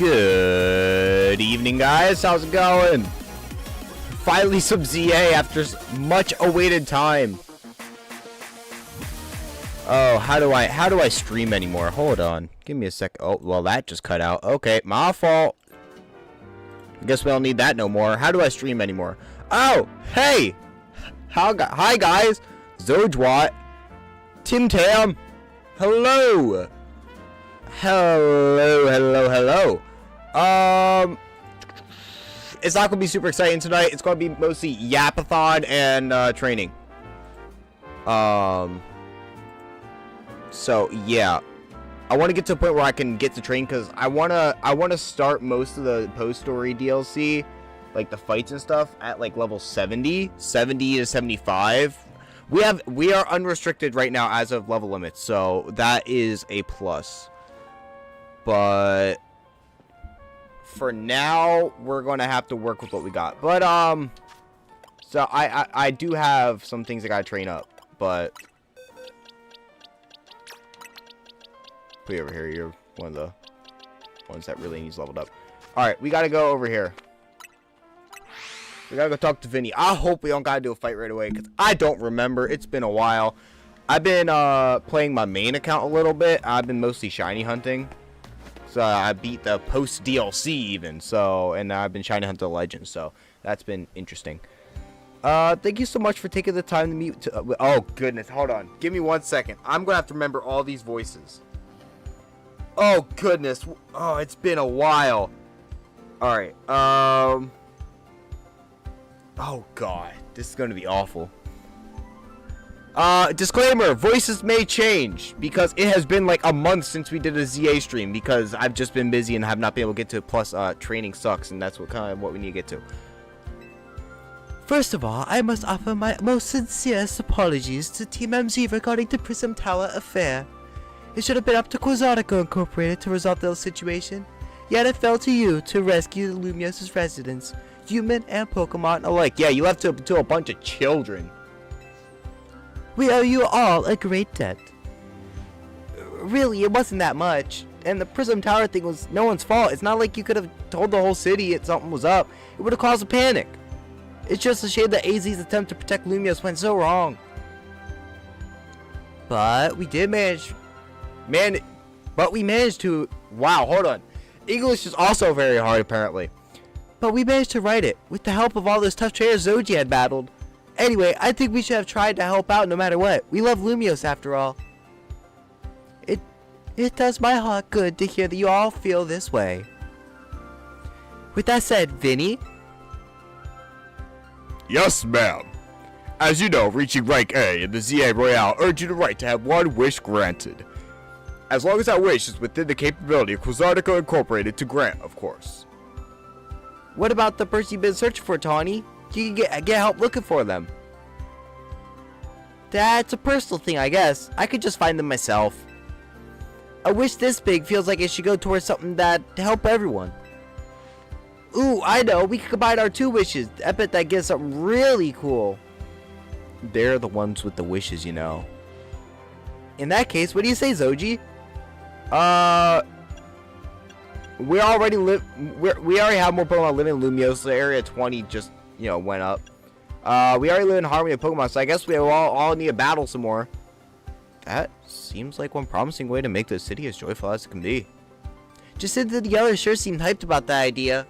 Good evening, guys. How's it going? Finally some ZA after much awaited time. Oh, how do I stream anymore? Hold on. Give me a sec. Oh, well, that just cut out. Okay, my fault. I guess we don't need that no more. How do I stream anymore? Oh, hey. Hi, guys. Zojwat. Tim Tam. Hello. Hello. It's not gonna be super exciting tonight. It's gonna be mostly yapathon and training. So yeah, I want to get to a point where I can get to train because I wanna start most of the post story DLC, like the fights and stuff, at like level 70 to 75. We are unrestricted right now as of level limits, so that is a plus. But for now, we're gonna have to work with what we got. But so I do have some things I gotta train up, but put you over here. You're one of the ones that really needs leveled up. All right, we gotta go over here. We gotta go talk to Vinny. I hope we don't gotta do a fight right away because I don't remember. It's been a while. I've been playing my main account a little bit. I've been mostly shiny hunting. So I beat the post DLC even, so, and I've been trying to hunt the legends, so that's been interesting. Thank you so much for taking the time to meet. Oh goodness, hold on, give me 1 second. I'm gonna have to remember all these voices. Oh goodness, oh, it's been a while. All right, oh god, this is gonna be awful. Disclaimer, voices may change because it has been like a month since we did a ZA stream because I've just been busy and have not been able to get to it. Plus, training sucks, and that's what we need to get to. First of all, I must offer my most sincerest apologies to Team MZ regarding the Prism Tower affair. It should have been up to Quasartico Incorporated to resolve the situation, yet it fell to you to rescue the Lumiose's residents, human and Pokemon alike. Yeah, you left to a bunch of children. We owe you all a great debt. Really, it wasn't that much. And the Prism Tower thing was no one's fault. It's not like you could have told the whole city something was up. It would have caused a panic. It's just a shame that AZ's attempt to protect Lumiose went so wrong. But we did manage. But we managed to. Wow, hold on. English is also very hard, apparently. But we managed to write it with the help of all those tough trainers Zoji had battled. Anyway, I think we should have tried to help out no matter what. We love Lumiose after all. It does my heart good to hear that you all feel this way. With that said, Vinny? Yes, ma'am. As you know, reaching rank A in the ZA Royale earns you the right to have one wish granted. As long as that wish is within the capability of Quasartico Incorporated to grant, of course. What about the person you've been searching for, Tawny? You can get help looking for them. That's a personal thing, I guess. I could just find them myself. A wish this big feels like it should go towards something that to help everyone. Ooh, I know. We could combine our two wishes. I bet that gives something really cool. They're the ones with the wishes, you know. In that case, what do you say, Zoji? We already have more Pokemon living in Lumiose. So area 20 just, you know, went up. We already live in harmony with Pokemon, so I guess we all need to battle some more. That seems like one promising way to make the city as joyful as it can be. Jacinta and the others sure seemed hyped about that idea.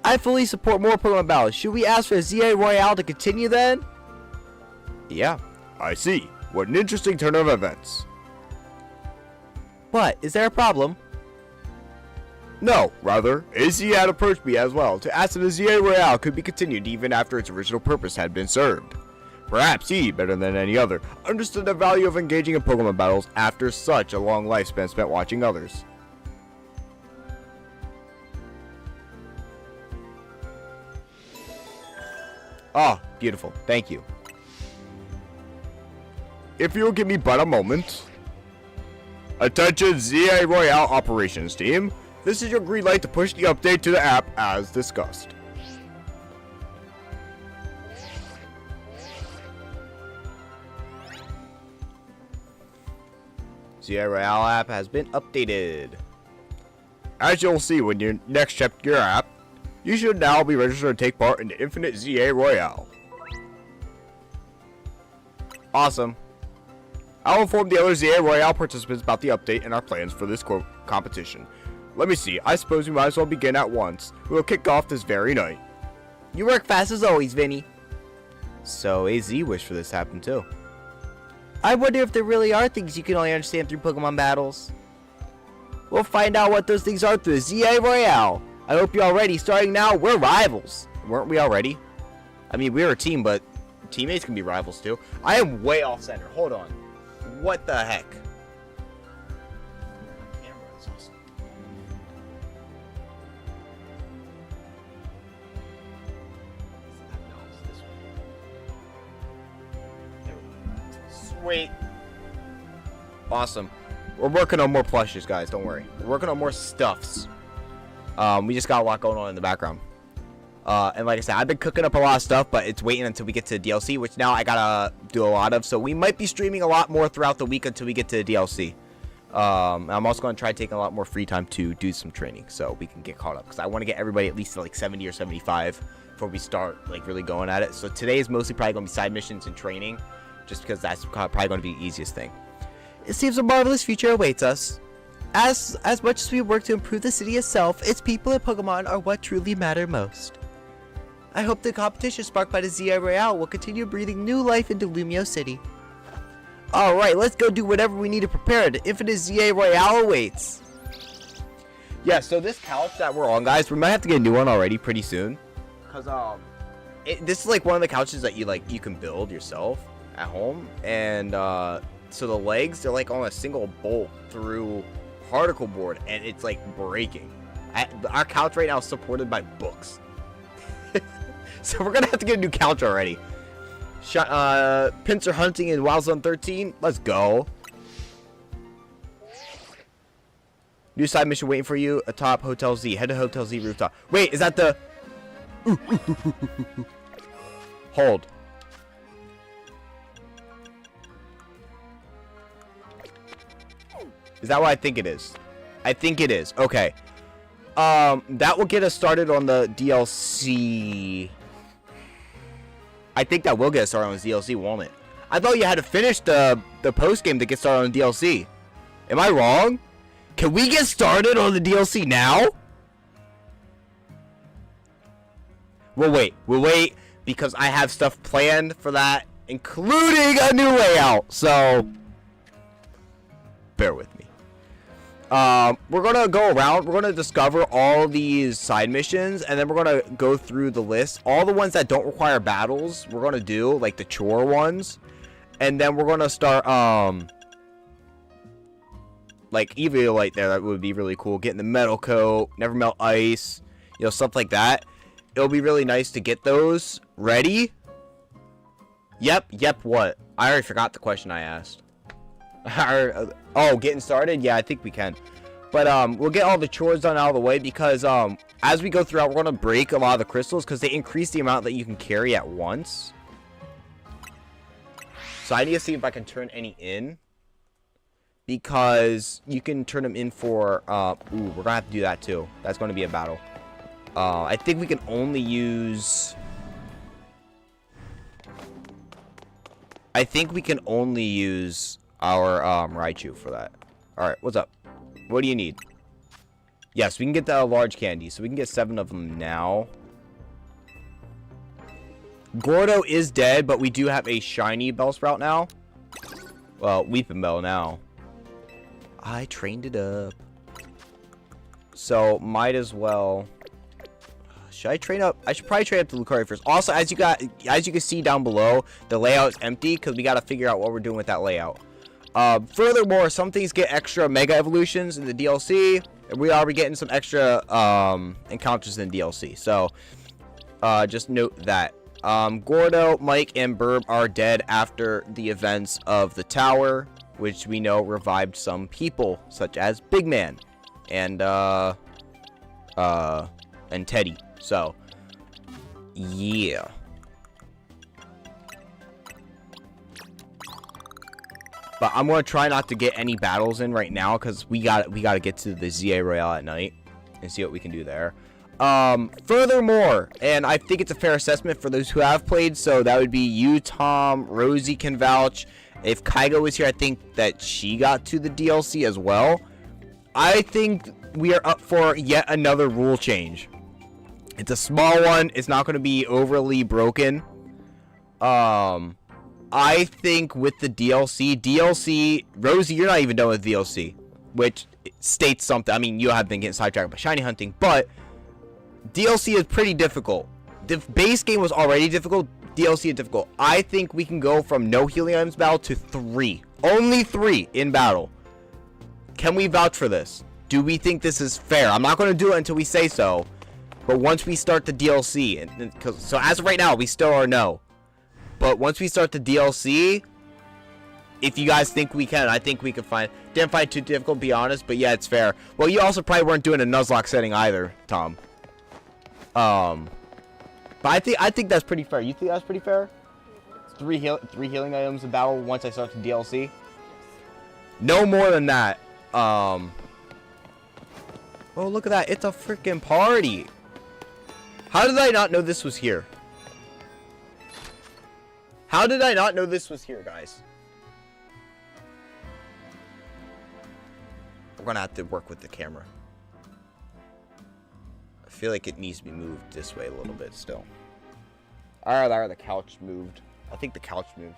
I fully support more Pokemon battles. Should we ask for ZA Royale to continue then? Yeah. I see. What an interesting turn of events. What? Is there a problem? No, rather, AZ had approached me as well to ask if the ZA Royale could be continued even after its original purpose had been served. Perhaps he, better than any other, understood the value of engaging in Pokemon battles after such a long lifespan spent watching others. Oh, beautiful. Thank you. If you'll give me but a moment. Attention ZA Royale operations team. This is your green light to push the update to the app as discussed. ZA Royale app has been updated. As you'll see when you next check your app, you should now be registered to take part in the Infinite ZA Royale. Awesome. I'll inform the other ZA Royale participants about the update and our plans for this competition. Let me see, I suppose we might as well begin at once. We'll kick off this very night. You work fast as always, Vinny. So AZ wished for this to happen too. I wonder if there really are things you can only understand through Pokemon battles. We'll find out what those things are through the ZA Royale. I hope you're all ready. Starting now, we're rivals. Weren't we already? I mean, we're a team, but teammates can be rivals too. I am way off center. Hold on. What the heck? Sweet. Awesome. We're working on more plushes, guys. Don't worry. We're working on more stuffs. We just got a lot going on in the background. And like I said, I've been cooking up a lot of stuff, but it's waiting until we get to the DLC, which now I gotta do a lot of. So we might be streaming a lot more throughout the week until we get to the DLC. I'm also gonna try taking a lot more free time to do some training, so we can get caught up. Because I want to get everybody at least to like 70 or 75 before we start like really going at it. So today is mostly probably gonna be side missions and training, just because that's probably gonna be the easiest thing. It seems a marvelous future awaits us. As much as we work to improve the city itself, its people and Pokemon are what truly matter most. I hope the competition sparked by the ZA Royale will continue breathing new life into Lumiose City. Alright, let's go do whatever we need to prepare. The Infinite ZA Royale awaits. Yeah, so this couch that we're on, guys, we might have to get a new one already pretty soon. Because, this is like one of the couches that you can build yourself at home. And, so the legs, they're like on a single bolt through particle board, and it's like breaking. Our couch right now is supported by books. So we're gonna have to get a new couch already. Pincer hunting in Wild Zone 13. Let's go. New side mission waiting for you atop Hotel Z. Head to Hotel Z rooftop. Wait, is that the... Hold. Is that what I think it is? I think it is. Okay. That will get us started on the DLC. I think that will get us started on the DLC, won't it? I thought you had to finish the post game to get started on the DLC. Am I wrong? Can we get started on the DLC now? We'll wait because I have stuff planned for that, including a new layout. So bear with me. We're gonna go around, we're gonna discover all these side missions, and then we're gonna go through the list. All the ones that don't require battles, we're gonna do, like the chore ones. And then we're gonna start, like Eviolite there, that would be really cool. Getting the metal coat, never melt ice, you know, stuff like that. It'll be really nice to get those ready. Yep, what? I already forgot the question I asked. Oh, getting started? Yeah, I think we can. But we'll get all the chores done out of the way because as we go throughout, we're gonna break a lot of the crystals because they increase the amount that you can carry at once. So I need to see if I can turn any in, because you can turn them in for ooh, we're gonna have to do that too. That's gonna be a battle. I think we can only use our Raichu for that. Alright, what's up? What do you need? Yes, we can get the large candy, so we can get 7 of them now. Gordo is dead, but we do have a shiny Bellsprout now. Well, Weeping Bell now. I trained it up. So, might as well... Should I train up? I should probably train up to Lucario first. Also, as you can see down below, the layout is empty because we got to figure out what we're doing with that layout. Furthermore, some things get extra Mega Evolutions in the DLC. And we are getting some extra encounters in DLC. So, just note that. Gordo, Mike, and Burb are dead after the events of the tower, which we know revived some people, such as Big Man and Teddy. So, yeah. But I'm gonna try not to get any battles in right now because we got to get to the ZA Royale at night. and see what we can do there. Furthermore, and I think it's a fair assessment for those who have played, so that would be you, Tom, Rosie can vouch. If Kygo was here, I think that she got to the DLC as well. I think we are up for yet another rule change. It's a small one. It's not going to be overly broken. I think with the DLC, Rosie, you're not even done with DLC, which states something. I mean, you have been getting sidetracked by shiny hunting, but DLC is pretty difficult. The base game was already difficult. DLC is difficult. I think we can go from no healing items battle to 3. Only 3 in battle. Can we vouch for this? Do we think this is fair? I'm not going to do it until we say so. But once we start the DLC, so as of right now, we still are no. But once we start the DLC, if you guys think we can, I think we can find. Didn't find it too difficult, to be honest. But yeah, it's fair. Well, you also probably weren't doing a Nuzlocke setting either, Tom. But I think that's pretty fair. You think that's pretty fair? 3 healing items in battle once I start the DLC. No more than that. Oh, look at that! It's a freaking party. How did I not know this was here? How did I not know this was here, guys? We're gonna have to work with the camera. I feel like it needs to be moved this way a little bit still. Alright, the couch moved. I think the couch moved.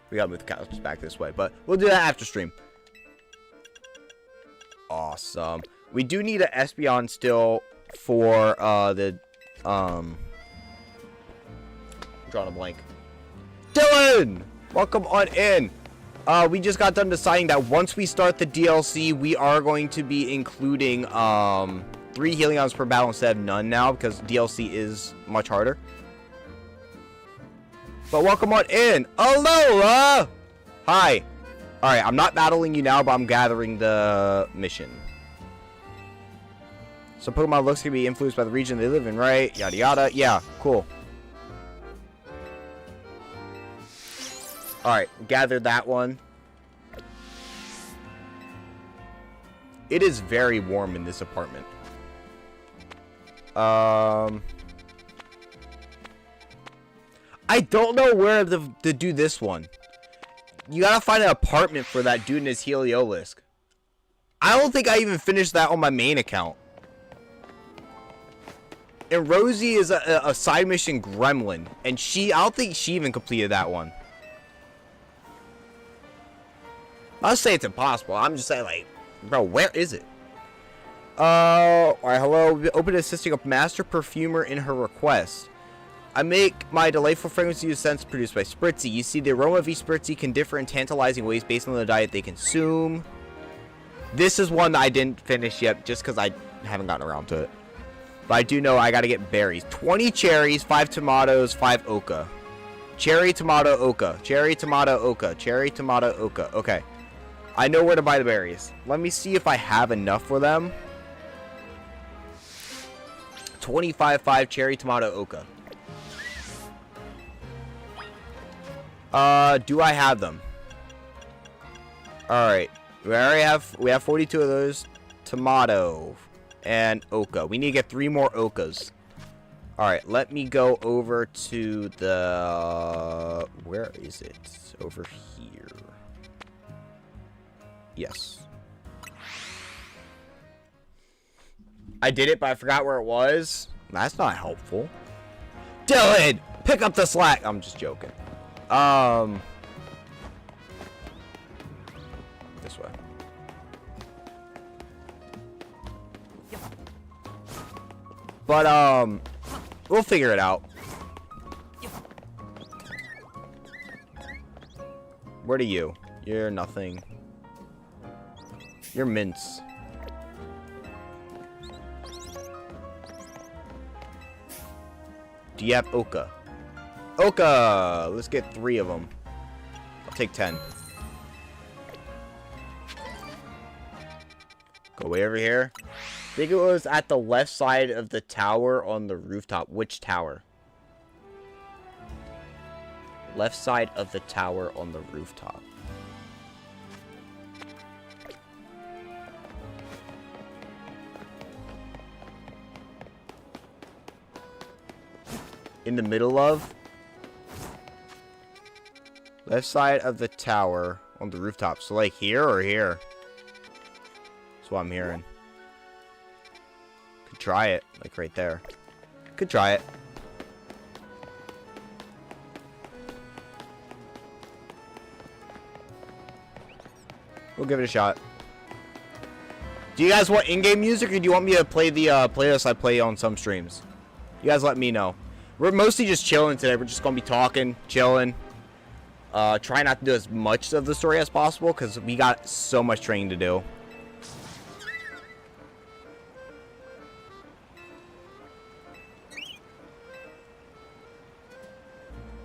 We gotta move the couch back this way, but we'll do that after stream. Awesome. We do need an Espeon still for the I'm drawing a blank. Dylan! Welcome on in. We just got done deciding that once we start the DLC, we are going to be including 3 healing items per battle instead of none now, because DLC is much harder. But welcome on in. Alola! Hi. Alright, I'm not battling you now, but I'm gathering the mission. So Pokemon looks can be influenced by the region they live in, right? Yada yada. Yeah, cool. Alright, gathered that one. It is very warm in this apartment. I don't know where to do this one. You gotta find an apartment for that dude in his Heliolisk. I don't think I even finished that on my main account. And Rosie is a side mission gremlin. And I don't think she even completed that one. I'll say it's impossible. I'm just saying, like, bro, where is it? Alright, hello. Open assisting a master perfumer in her request. I make my delightful fragrance use scents produced by Spritzy. You see, the aroma of each Spritzy can differ in tantalizing ways based on the diet they consume. This is one that I didn't finish yet, just because I haven't gotten around to it. But I do know I gotta get berries. 20 cherries, 5 tomatoes, 5 oka. Cherry, tomato, oka. Cherry, tomato, oka. Cherry, tomato, oka. Okay. I know where to buy the berries. Let me see if I have enough for them. 25, 5 cherry, tomato, oka. Do I have them? Alright. We have 42 of those. Tomato. And oka. We need to get 3 more okas. Alright, let me go over to the... Where is it? Over here. Yes. I did it, but I forgot where it was. That's not helpful. Dylan! Pick up the slack! I'm just joking. This way. But, we'll figure it out. Where are you? You're nothing. You're mints. Do you have oka? Oka! Let's get 3 of them. I'll take 10. Go way over here. I think it was at the left side of the tower on the rooftop. Which tower? Left side of the tower on the rooftop. in the middle of. Left side of the tower on the rooftop. So like here or here? That's what I'm hearing. Could try it. Like right there. Could try it. We'll give it a shot. Do you guys want in-game music, or do you want me to play the playlist I play on some streams? You guys let me know. We're mostly just chilling today. We're just going to be talking, chilling. Try not to do as much of the story as possible, because we got so much training to do.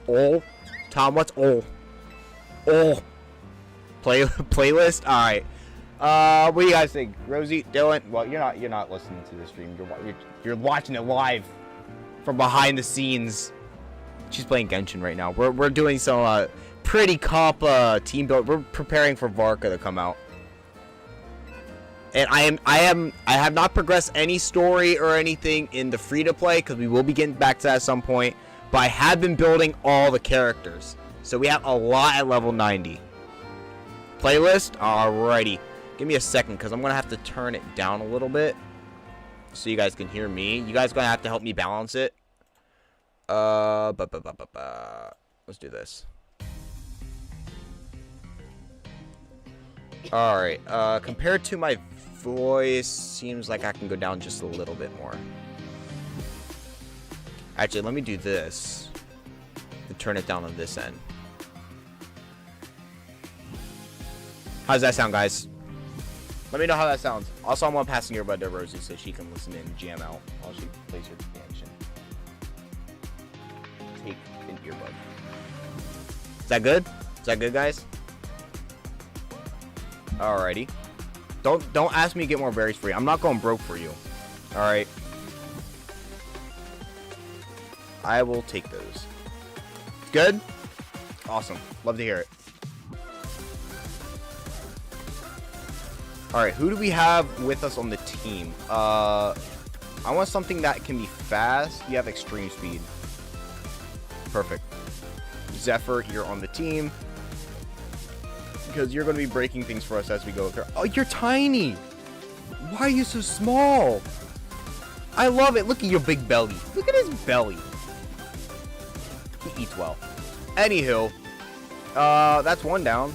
Oh. Tom, what's oh? Oh. Playlist? Alright. What do you guys think? Rosie, Dylan? Well, you're not listening to the stream. You're watching it live from behind the scenes. She's playing Genshin right now. We're doing some pretty comp team build. We're preparing for Varka to come out. And I have not progressed any story or anything in the free to play, because we will be getting back to that at some point. But I have been building all the characters. So we have a lot at level 90. Playlist? Alrighty. Give me a second, because I'm going to have to turn it down a little bit so you guys can hear me. You guys going to have to help me balance it. Let's do this. Alright. Compared to my voice, seems like I can go down just a little bit more. Actually, let me do this and turn it down on this end. How does that sound, guys? Let me know how that sounds. Also, I'm passing earbud to Rosie so she can listen in and jam out while she plays her action. Take an earbud. Is that good? Is that good, guys? Alrighty. Don't ask me to get more berries for you. I'm not going broke for you. Alright. I will take those. Good? Awesome. Love to hear it. Alright, who do we have with us on the team? I want something that can be fast. You have extreme speed. Perfect. Zephyr, you're on the team. Because you're going to be breaking things for us as we go through. Oh, you're tiny! Why are you so small? I love it. Look at your big belly. Look at his belly. He eats well. Anywho, that's one down.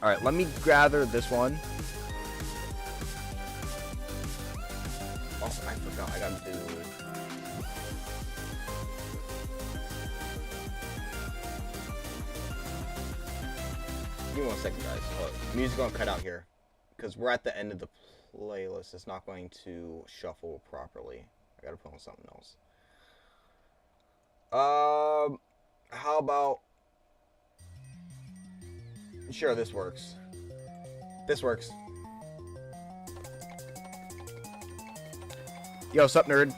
Alright, let me gather this one. Oh, I forgot. I gotta do it. Give me 1 second, guys. Music's gonna cut out here. Because we're at the end of the playlist. It's not going to shuffle properly. I gotta put on something else. How about... Sure, this works. This works. Yo, sup, nerd?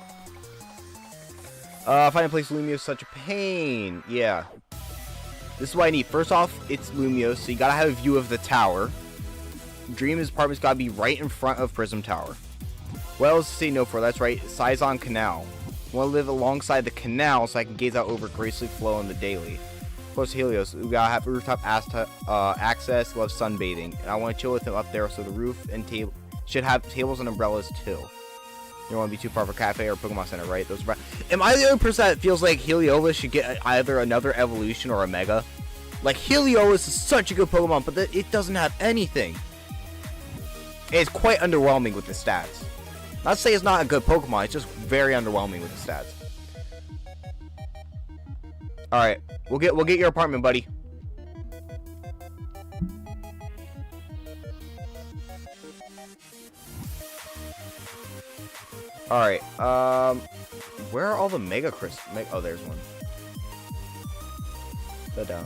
Finding a place in Lumiose is such a pain. Yeah. This is what I need. First off, it's Lumiose, so you gotta have a view of the tower. Dream's apartment's gotta be right in front of Prism Tower. What else to say no for? That's right, Saison Canal. I want to live alongside the canal so I can gaze out over gracefully flow on the daily. Close to Helios, we gotta have rooftop access, love sunbathing. And I want to chill with him up there, so the roof and table should have tables and umbrellas too. You don't want to be too far from cafe or Pokemon Center, right? Those are... Am I the only person that feels like Helios should get either another evolution or a Mega? Like, Helios is such a good Pokemon, but it doesn't have anything. It's quite underwhelming with the stats. Not to say it's not a good Pokemon, it's just very underwhelming with the stats. Alright, we'll get your apartment, buddy. Alright, where are all the Mega Crystals? Oh, there's one. Ta-da.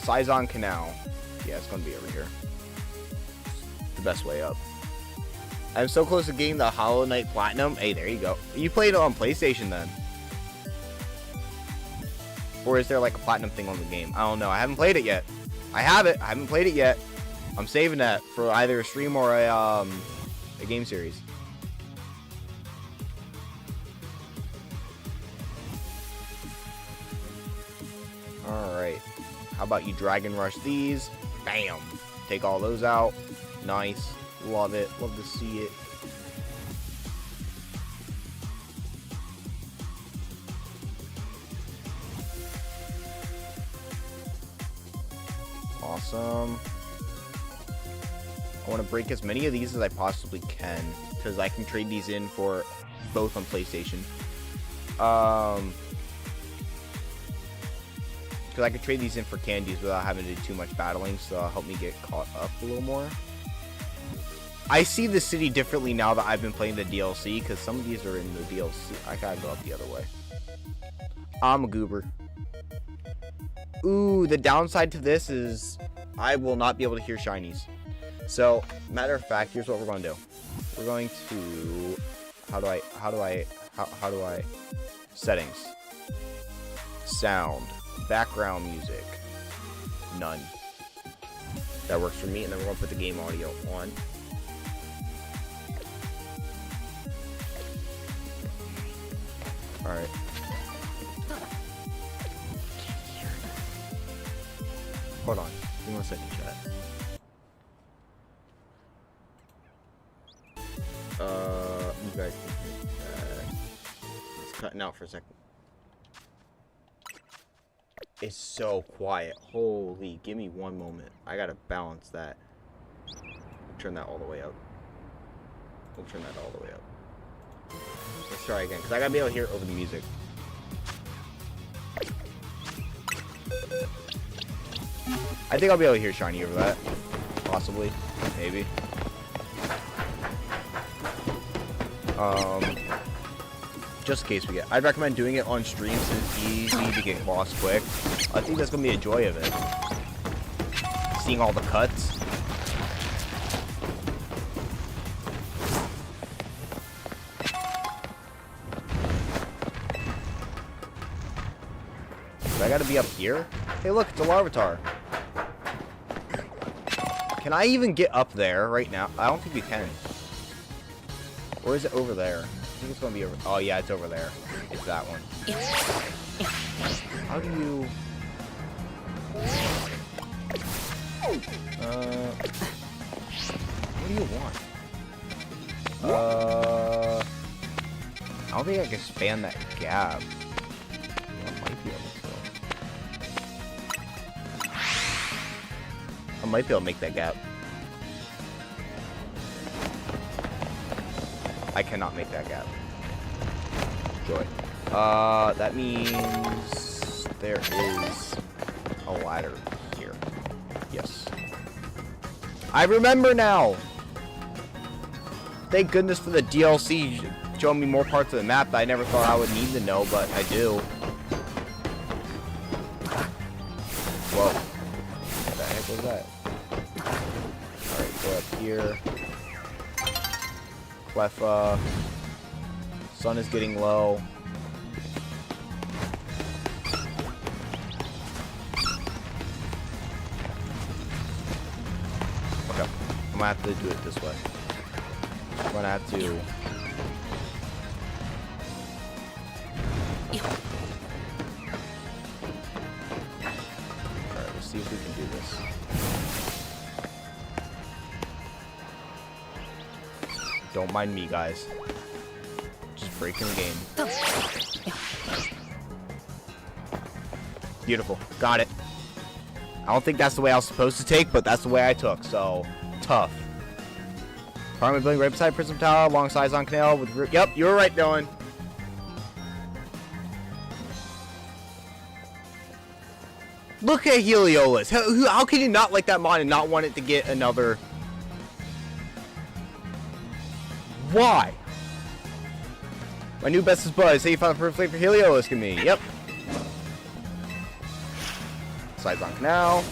Saison Canal. Yeah, it's gonna be over here. The best way up. I'm so close to getting the Hollow Knight Platinum. Hey, there you go. You played it on PlayStation then. Or is there like a Platinum thing on the game? I don't know. I haven't played it yet. I have it. I haven't played it yet. I'm saving that for either a stream or a game series. Alright. How about you Dragon Rush these? Bam! Take all those out. Nice. Love it. Love to see it. Awesome. I want to break as many of these as I possibly can, because I can trade these in for both on PlayStation. Because I can trade these in for candies without having to do too much battling, so it'll help me get caught up a little more. I see the city differently now that I've been playing the DLC, because some of these are in the DLC. I gotta go up the other way. I'm a goober. Ooh, the downside to this is I will not be able to hear shinies. So, matter of fact, here's what we're going to do. We're going to... How do I... Settings. Sound. Background music. None. That works for me, and then we're going to put the game audio on. Alright. Hold on. Give me 1 second, chat. You guys can hear that. It's cutting out for a second. It's so quiet. Holy, give me 1 moment. I gotta balance that. Turn that all the way up. We'll turn that all the way up. Let's try again, because I gotta be able to hear it over the music. I think I'll be able to hear shiny over that. Possibly. Maybe. Just in case we get... I'd recommend doing it on stream since it's easy to get lost quick. I think that's going to be a joy of it. Seeing all the cuts. Do I got to be up here? Hey look, it's a Larvitar. Can I even get up there right now? I don't think we can. Or is it over there? I think it's going to be over... Oh, yeah, it's over there. It's that one. How do you... What do you want? I don't think I can span that gap. I might be able to. I might be able to make that gap. I cannot make that gap. Joy. That means there is a ladder here. Yes. I remember now! Thank goodness for the DLC showing me more parts of the map that I never thought I would need to know, but I do. Whoa. What the heck was that? Alright, go up here. Cleffa. Sun is getting low. Okay. I'm gonna have to do it this way. I'm gonna have to... Alright, let's see if we can do this. Don't mind me, guys. Just breaking the game. Beautiful. Got it. I don't think that's the way I was supposed to take, but that's the way I took, so tough. Primary building right beside Prism Tower, alongside on Canal with... Yep, you were right, Dylan. Look at Heliolus. How can you not like that mod and not want it to get another... Why? My new bestest buzz. Say you found the perfect flavor for Heliolus. Give me. Yep. Sides on Canal.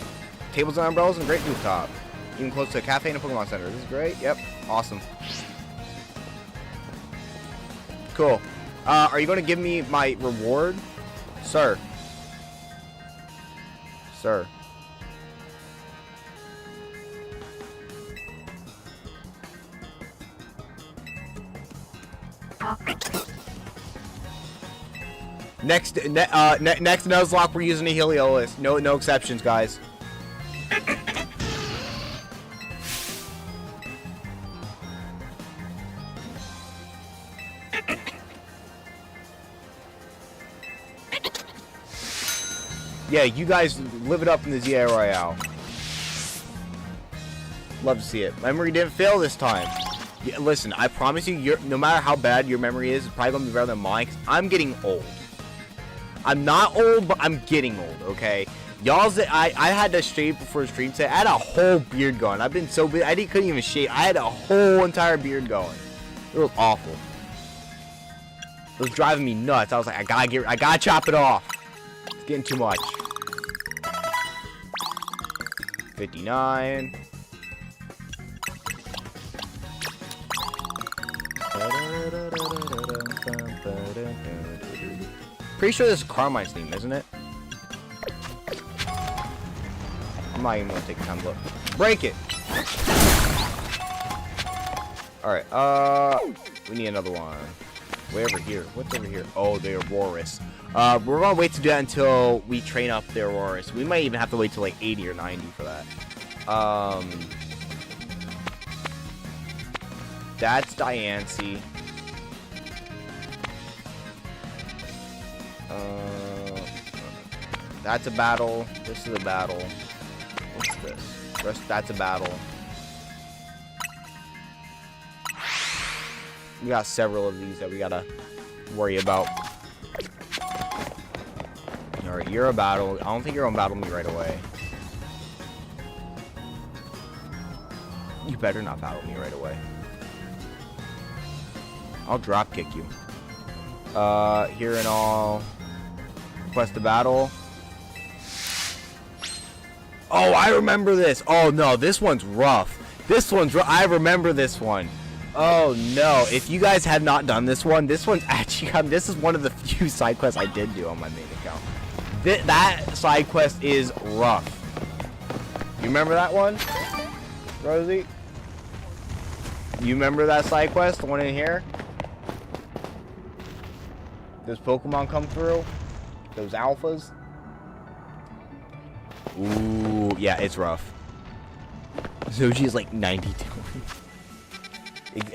Tables and umbrellas and great rooftop. Even close to a cafe and a Pokemon Center. This is great. Yep. Awesome. Cool. Are you going to give me my reward? Sir. Sir. Next Nuzlocke, we're using a Helios. No exceptions, guys. Yeah, you guys live it up in the ZA Royale. Love to see it. Memory didn't fail this time. Yeah, listen, I promise you, no matter how bad your memory is, it's probably gonna be better than mine. 'Cause I'm getting old. I'm not old, but I'm getting old. Okay, y'all's. I had to shave before the stream today. I had a whole beard going. I've been so busy. Couldn't even shave. I had a whole entire beard going. It was awful. It was driving me nuts. I was like, I gotta chop it off. It's getting too much. 59. Pretty sure this is Carmine's theme, isn't it? I'm not even gonna take time to look. Break it! Alright, we need another one. Way over here. What's over here? Oh, the Aurorus. We're gonna wait to do that until we train up the Aurorus. We might even have to wait till like 80 or 90 for that. That's Diancie. That's a battle. This is a battle. What's this? That's a battle. We got several of these that we gotta worry about. Alright, you're a battle. I don't think you're gonna battle me right away. You better not battle me right away. I'll drop kick you. Here and all. Request a battle. Oh, I remember this. Oh no, this one's rough. This one's rough. I remember this one. Oh no, if you guys had not done this one's actually, this is one of the few side quests I did do on my main account. That side quest is rough. You remember that one, Rosie? You remember that side quest, the one in here? Those Pokemon come through? Those alphas? Ooh, yeah, it's rough. Zoji is like 92.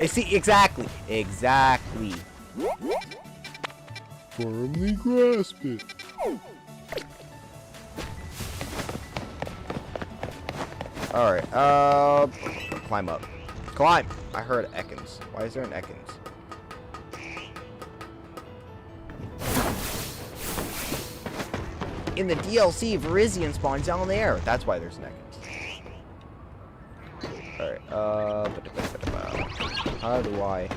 See, exactly. Exactly. Firmly grasp it. Alright, climb up. Climb! I heard Ekans. Why is there an Ekans? In the DLC, Virizion spawns down there. That's why there's an Ekans. Alright, how do I?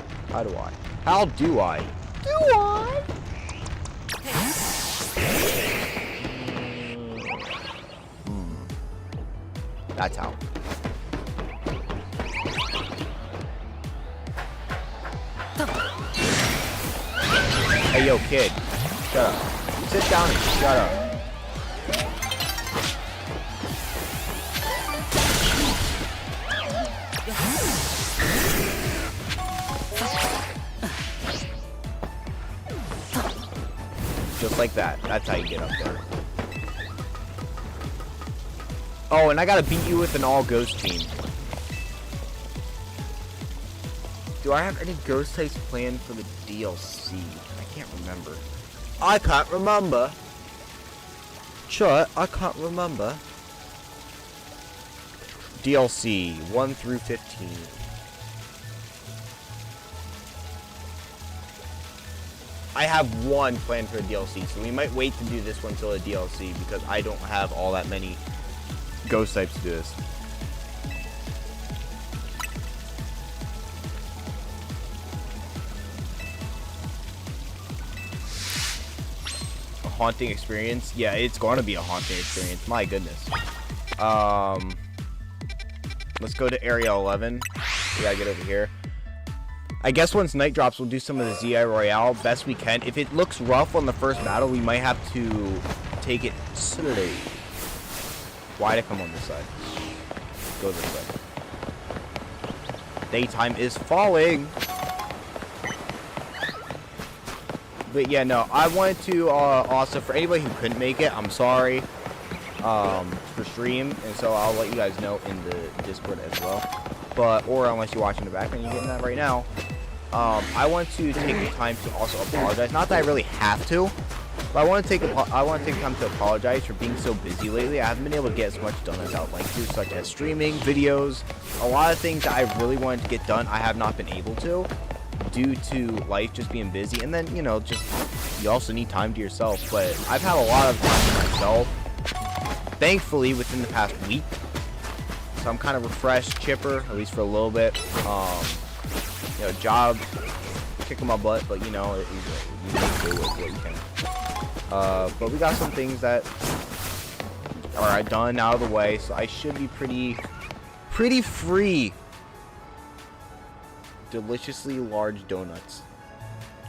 That's how. Hey, yo, kid. Shut up. Sit down and shut up. Just like that. That's how you get up there. Oh, and I gotta beat you with an all-ghost team. Do I have any ghost types planned for the DLC? I can't remember. I can't remember. Sure, I can't remember. DLC 1 through 15. I have one planned for a DLC, so we might wait to do this one till a DLC because I don't have all that many ghost types to do this. A haunting experience? Yeah, it's going to be a haunting experience. My goodness. Let's go to Area 11. We gotta get over here. I guess once night drops, we'll do some of the ZI Royale best we can. If it looks rough on the first battle, we might have to take it slowly. Why to come on this side? Go this way. Daytime is falling. But yeah, no, I wanted to also, for anybody who couldn't make it, I'm sorry for stream, and so I'll let you guys know in the Discord as well. But, or unless you're watching the background, you're getting that right now. I want to take the time to also apologize. Not that I really have to, but I want to take time to apologize for being so busy lately. I haven't been able to get as much done as I would like to, such as streaming, videos, a lot of things that I really wanted to get done. I have not been able to, due to life just being busy, and then, you know, just you also need time to yourself. But I've had a lot of time to myself, thankfully, within the past week. So I'm kind of refreshed, chipper, at least for a little bit. You know, job kicking my butt, but you know, you need to do what you can. But we got some things that are done out of the way, so I should be pretty free. Deliciously large donuts,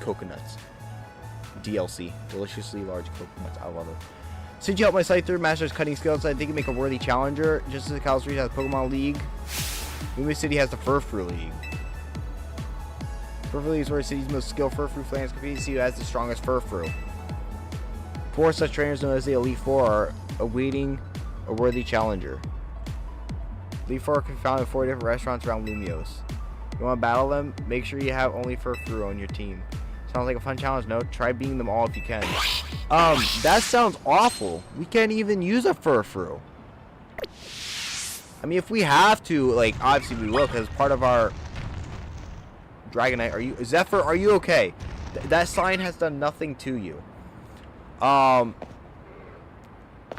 coconuts, DLC, deliciously large coconuts. I love it. Since you helped my site through Master's cutting skills, I think you make a worthy challenger. Just as the Cal Street has the Pokemon League, Lumiose City has the Furfrou League. Furfrou League is where the city's most skilled Furfrou fans compete to see who has the strongest Furfrou. 4 such trainers known as the Elite Four are awaiting a worthy challenger. Elite Four can be found in 4 different restaurants around Lumiose. You want to battle them? Make sure you have only Furfrou on your team. Sounds like a fun challenge, no? Try beating them all if you can. That sounds awful. We can't even use a Furfrou. I mean, if we have to, like, obviously we will, because part of our Dragonite. Are you, Zephyr? Are you okay? That sign has done nothing to you.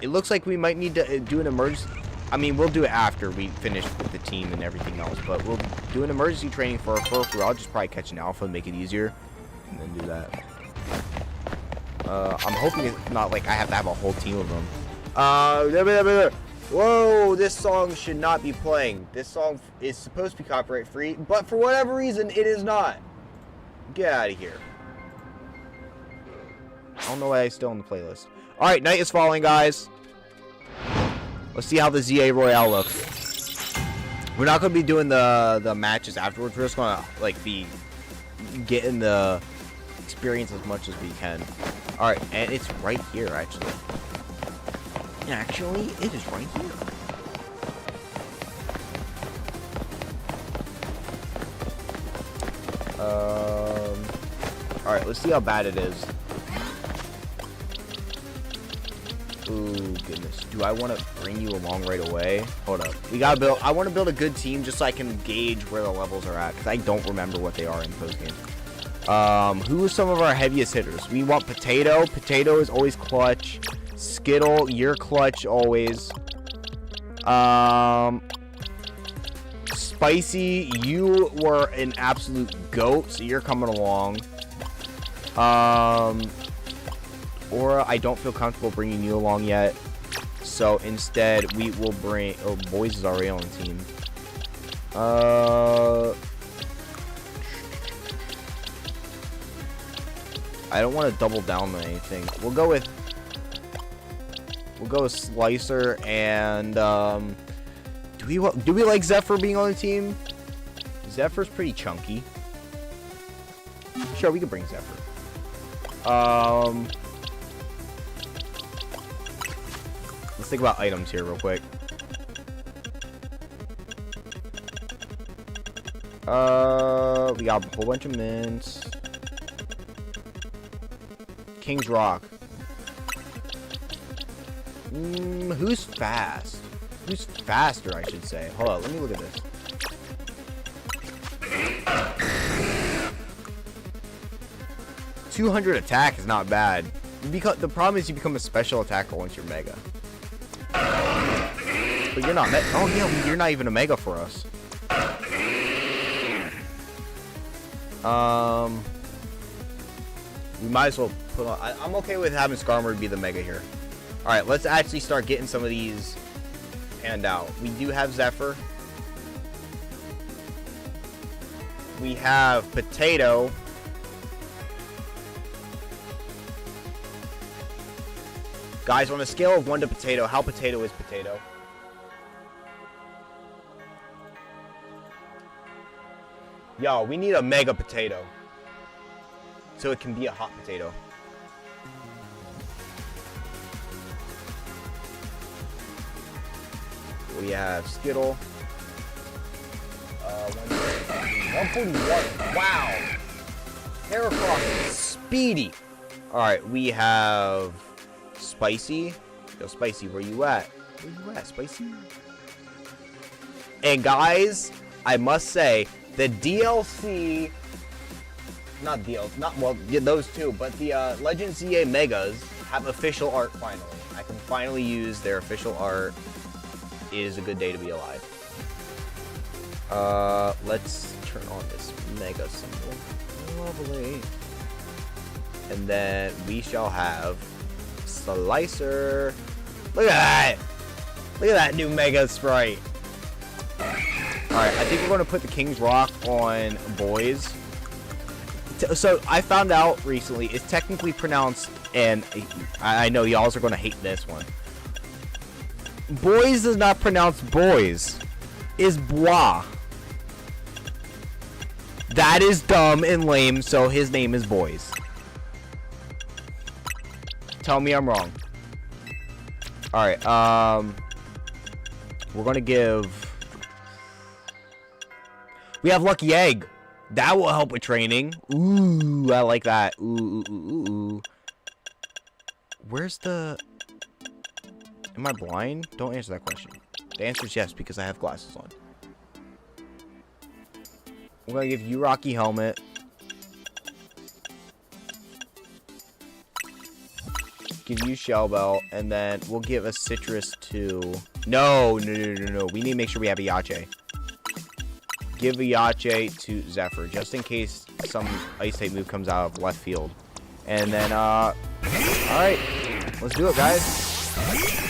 It looks like we might need to do an emergency. I mean, we'll do it after we finish with the team and everything else, but we'll do an emergency training for a Furfrou. I'll just probably catch an alpha and make it easier, and then do that. I'm hoping it's not like I have to have a whole team of them. Whoa, this song should not be playing. This song is supposed to be copyright free, but for whatever reason, it is not. Get out of here. I don't know why it's still on the playlist. Alright, night is falling, guys. Let's see how the ZA Royale looks. We're not going to be doing the matches afterwards. We're just going to, like, be getting the experience as much as we can. Alright, and it's right here, actually. Actually, it is right here. Alright, let's see how bad it is. Ooh, goodness. Do I want to bring you along right away? Hold up. We gotta build. I want to build a good team just so I can gauge where the levels are at, because I don't remember what they are in postgame. Who are some of our heaviest hitters? We want Potato. Potato is always clutch. Skittle, you're clutch always. Spicy, you were an absolute goat, so you're coming along. Aura, I don't feel comfortable bringing you along yet, so instead we will bring. Oh, Boys is already on the team. I don't want to double down on anything. We'll go with Slicer and do we like Zephyr being on the team? Zephyr's pretty chunky. Sure, we can bring Zephyr. Let's think about items here real quick. We got a whole bunch of mints. King's Rock. Who's fast? Who's faster, I should say. Hold on, let me look at this. .200 attack is not bad. The problem is you become a special attacker once you're Mega. But you're not oh yeah, you're not even a Mega for us. We might as well put on. I'm okay with having Skarmory be the Mega here. Alright, let's actually start getting some of these hand out. We do have Zephyr. We have Potato. Guys, on a scale of 1 to Potato, how Potato is Potato? Yo, we need a Mega Potato. so it can be a hot potato. We have Skittle. 141. Wow. Heracross is speedy. Alright, we have Spicy. Yo, Spicy, where you at? Where you at, Spicy? And guys, I must say, the DLC, well, yeah, those two, but the Legend ZA Megas have official art finally. I can finally use their official art. It is a good day to be alive. Let's turn on this Mega symbol. Lovely. And then we shall have Slicer. Look at that! Look at that new Mega Sprite. Alright, I think we're going to put the King's Rock on boys. So, I found out recently, it's technically pronounced, and I know y'all are going to hate this one. Boys does not pronounce boys. Is bois. That is dumb and lame, so his name is Boys. Tell me I'm wrong. Alright, we're gonna give... We have Lucky Egg. That will help with training. Ooh, I like that. Ooh. Where's the... Am I blind? Don't answer that question. The answer is yes, because I have glasses on. I'm gonna give you Rocky Helmet. Give you Shell Belt, and then we'll give a Citrus to... No. We need to make sure we have a Yache. Give a Yache to Zephyr, just in case some Ice-type move comes out of left field. And then, alright. Let's do it, guys.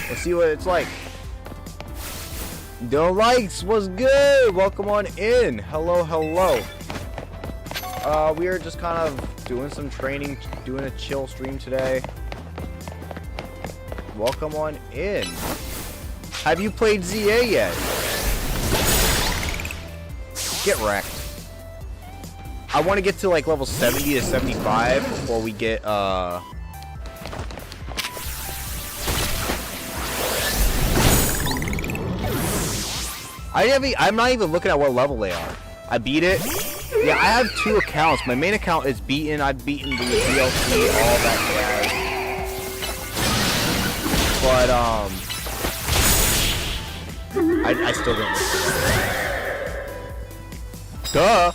Let's see what it's like. The likes was good. Welcome on in. Hello. We are just kind of doing some training, doing a chill stream today. Welcome on in. Have you played ZA yet? Get wrecked. I want to get to like level 70 to 75 before we get I'm not even looking at what level they are. I beat it. Yeah, I have 2 accounts. My main account is beaten. I've beaten the DLC, all that jazz. But I still didn't listen. Duh.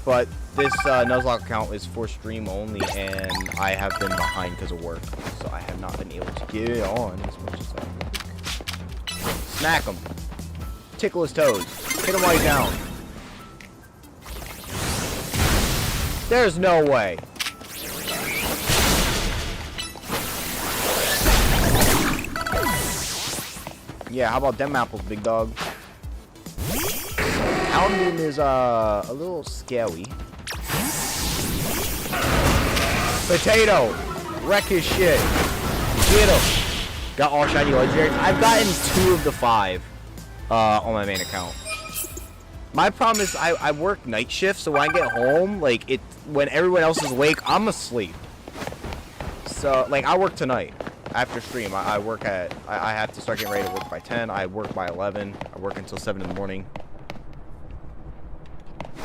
But this Nuzlocke account is for stream only, and I have been behind because of work, so I have not been able to get it on as much as I would. Smack him. Tickle his toes. Hit him while he's down. There's no way. Yeah, how about them apples, big dog? Houndoom is a little scary. Potato! Wreck his shit. Get him. Got all shiny legendaries. I've gotten 2 of the 5 on my main account. My problem is I work night shift, so when I get home, like when everyone else is awake, I'm asleep. So like I work tonight after stream. I have to start getting ready to work by 10. I work by 11. I work until 7 in the morning.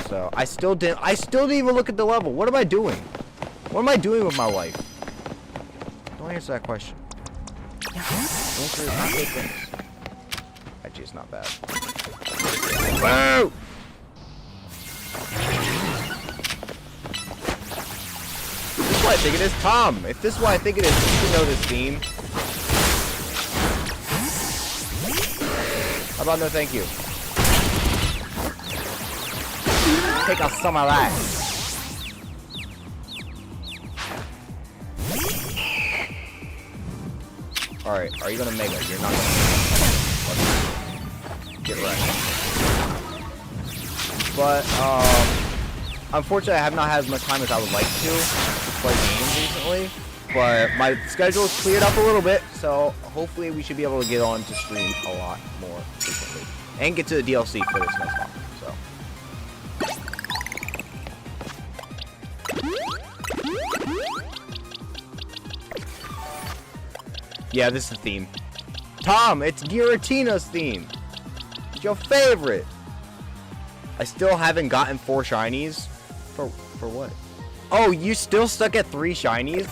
So I still didn't even look at the level. What am I doing? What am I doing with my life? Don't answer that question. The answer is not good things. Actually, it's not bad. Whoa! This is what I think it is, Tom. If this is what I think it is, you should know this theme. How about no thank you? Take out some of that. Alright, are you gonna mega? You're not gonna. Get wrecked. But, unfortunately, I have not had as much time as I would like to play games recently. But my schedule's cleared up a little bit, so hopefully we should be able to get on to stream a lot more frequently. And get to the DLC for this Nuzlocke, so. Yeah, this is the theme. Tom, it's Giratina's theme. It's your favorite. I still haven't gotten 4 shinies. For what? Oh, you still stuck at 3 shinies?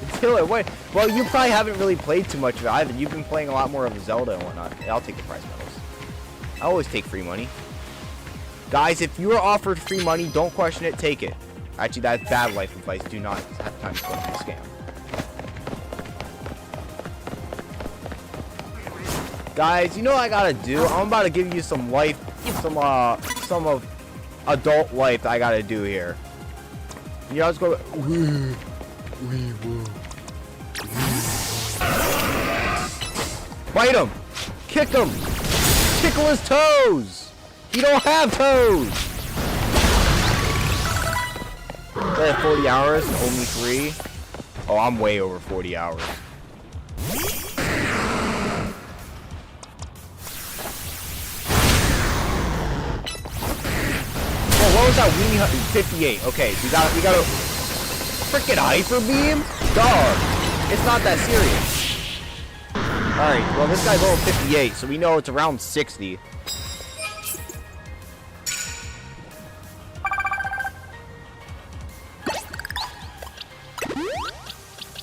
Until it went. Well, you probably haven't really played too much of it either. You've been playing a lot more of Zelda and whatnot. I'll take the prize medals. I always take free money. Guys, if you are offered free money, don't question it, take it. Actually, that's bad life advice. Do not have time to go into a scam. Guys, you know what I gotta do? I'm about to give you some life, some of adult life that I gotta do here. You know, let's go. Bite him! Kick him! Tickle his toes! He don't have toes! They have 40 hours, only 3. Oh, I'm way over 40 hours. Oh, what was that? Weenie 58. Okay, we gotta freaking hyper beam? Dog, it's not that serious. Alright, well this guy's level 58, so we know it's around 60.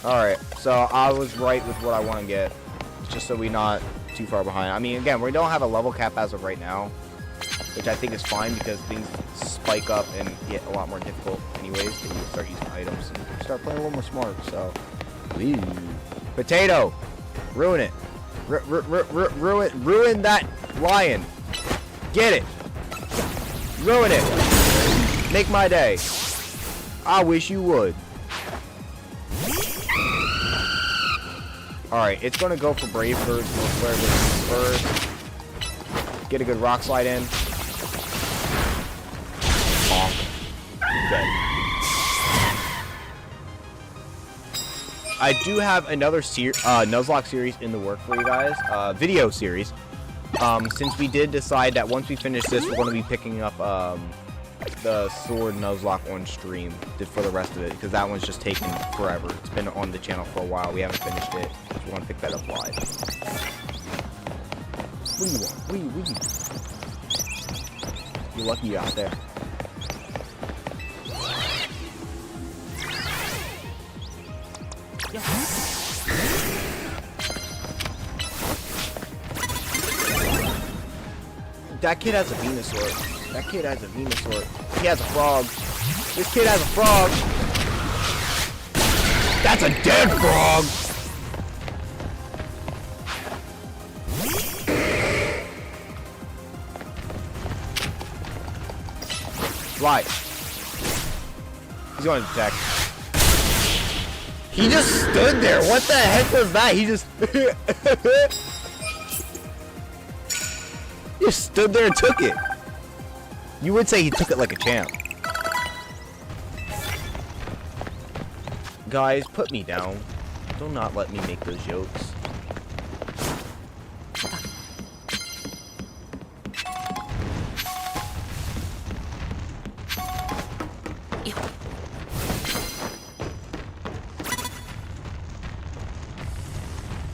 Alright, so I was right with what I want to get. Just so we're not too far behind. I mean, again, we don't have a level cap as of right now. Which I think is fine because things spike up and get a lot more difficult anyways. Then you start using items and start playing a little more smart, so. Ooh. Potato! Ruin it. Ruin that lion. Get it. Ruin it. Make my day. I wish you would. Alright, it's gonna go for Brave Birds first. Get a good rock slide in. Bonk. Dead. I do have another Nuzlocke series in the work for you guys. Video series. Since we did decide that once we finish this, we're going to be picking up the Sword Nuzlocke on stream for the rest of it. Because that one's just taken forever. It's been on the channel for a while. We haven't finished it. So we want to pick that up live. What do you want? What do you want? You're lucky you're out there. That kid has a Venusaur. That kid has a Venusaur. He has a frog. This kid has a frog. That's a dead frog. Fly. He's going to attack. He just stood there. What the heck was that? He just... he just stood there and took it. You would say he took it like a champ. Guys, put me down. Do not let me make those jokes.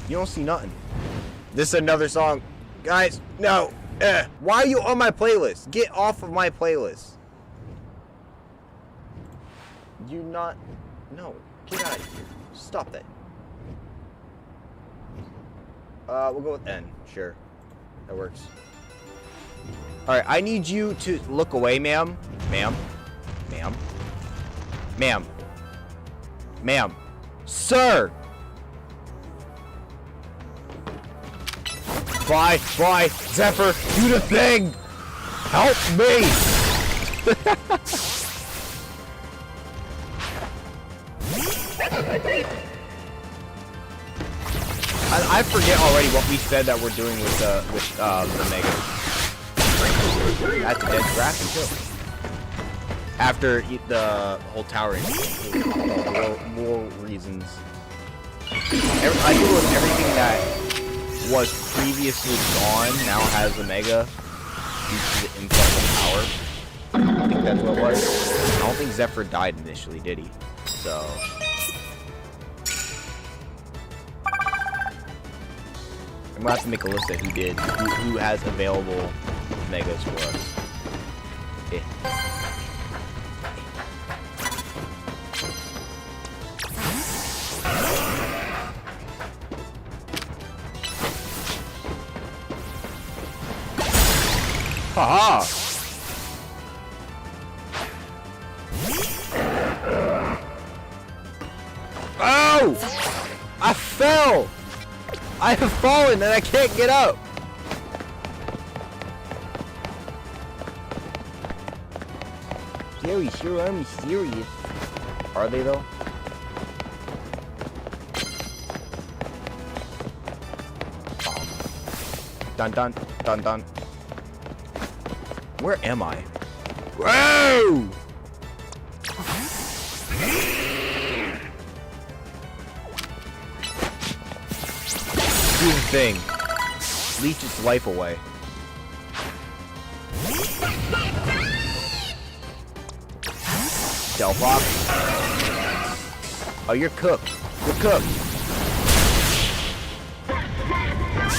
You don't see nothing. This is another song. Guys, no. Why are you on my playlist? Get off of my playlist. You not... No. Get out of here. Stop that. We'll go with N. Sure. That works. Alright, I need you to look away, ma'am. Ma'am. Ma'am. Ma'am. Ma'am. Sir! Bye, Zephyr, do the thing! Help me! I forget already what we said that we're doing with the Mega. That's a dead graphic too. After the whole tower more reasons. I do with everything that was previously gone now has a Mega due to the influx of power. I think that's what it was. I don't think Zephyr died initially, did he? So I'm gonna have to make a list of who has available megas for us. Eh. Haha! Oh! I fell! I have fallen and I can't get up! Jerry, sure are me serious. Are they though? Dun dun dun dun. Where am I? Whoa! Do the thing. Leech its life away. Delphox. Oh, you're cooked. You're cooked.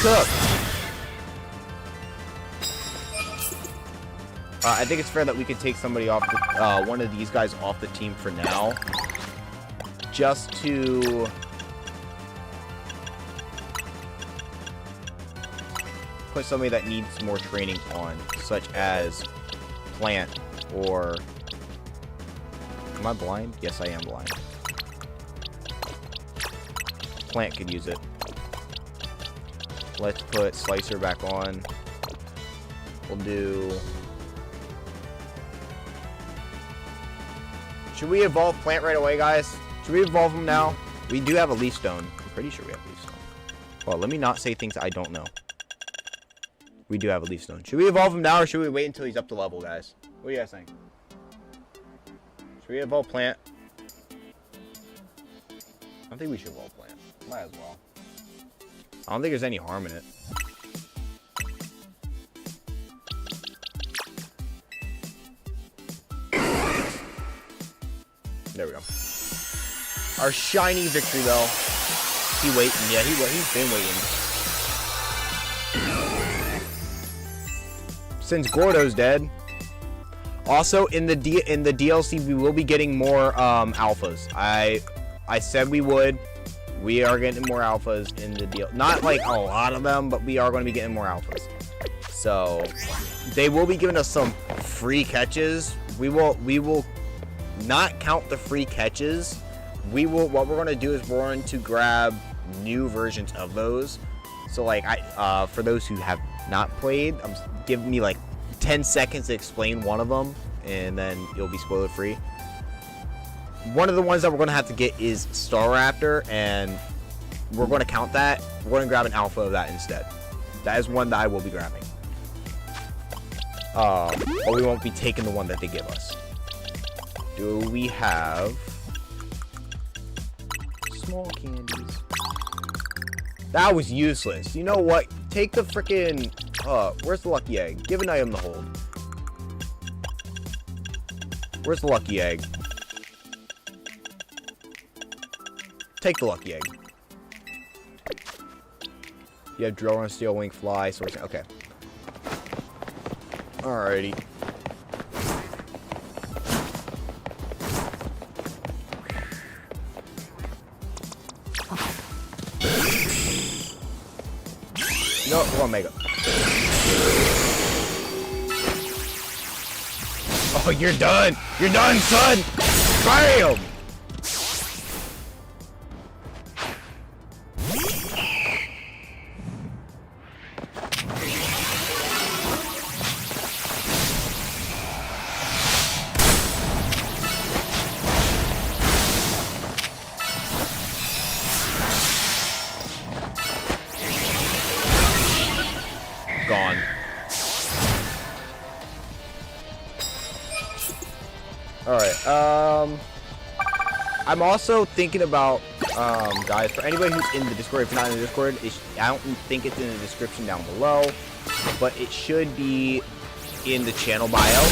Cooked. I think it's fair that we could take somebody off the, one of these guys off the team for now. Just to... put somebody that needs more training on, such as Plant or... Am I blind? Yes, I am blind. Plant could use it. Let's put Slicer back on. We'll do... Should we evolve Plant right away, guys? Should we evolve him now? We do have a Leaf Stone. I'm pretty sure we have a Leaf Stone. Well, let me not say things I don't know. We do have a Leaf Stone. Should we evolve him now, or should we wait until he's up to level, guys? What do you guys think? Should we evolve Plant? I think we should evolve Plant. Might as well. I don't think there's any harm in it. There we go. Our shiny victory, though. He waiting. Yeah, he's been waiting. Since Gordo's dead. Also, in the DLC, we will be getting more alphas. I said we would. We are getting more alphas in the deal. Not like a lot of them, but we are going to be getting more alphas. So they will be giving us some free catches. We will not count the free catches. What we're going to do is we're going to grab new versions of those. So like for those who have not played, give me like 10 seconds to explain one of them, and then you'll be spoiler free. One of the ones that we're going to have to get is Staraptor, and we're going to count that. We're going to grab an alpha of that instead. That is one that I will be grabbing. But we won't be taking the one that they give us. Do we have small candies? That was useless. You know what? Take the frickin'... where's the lucky egg? Give an item to hold. Where's the lucky egg? Take the lucky egg. You have drill on steel wing fly. So okay. Alrighty. No, Omega. Oh, you're done. You're done, son. Bam. Gone. Alright, I'm also thinking about, guys, for anybody who's in the Discord, if you're not in the Discord, I don't think it's in the description down below, but it should be in the channel bio.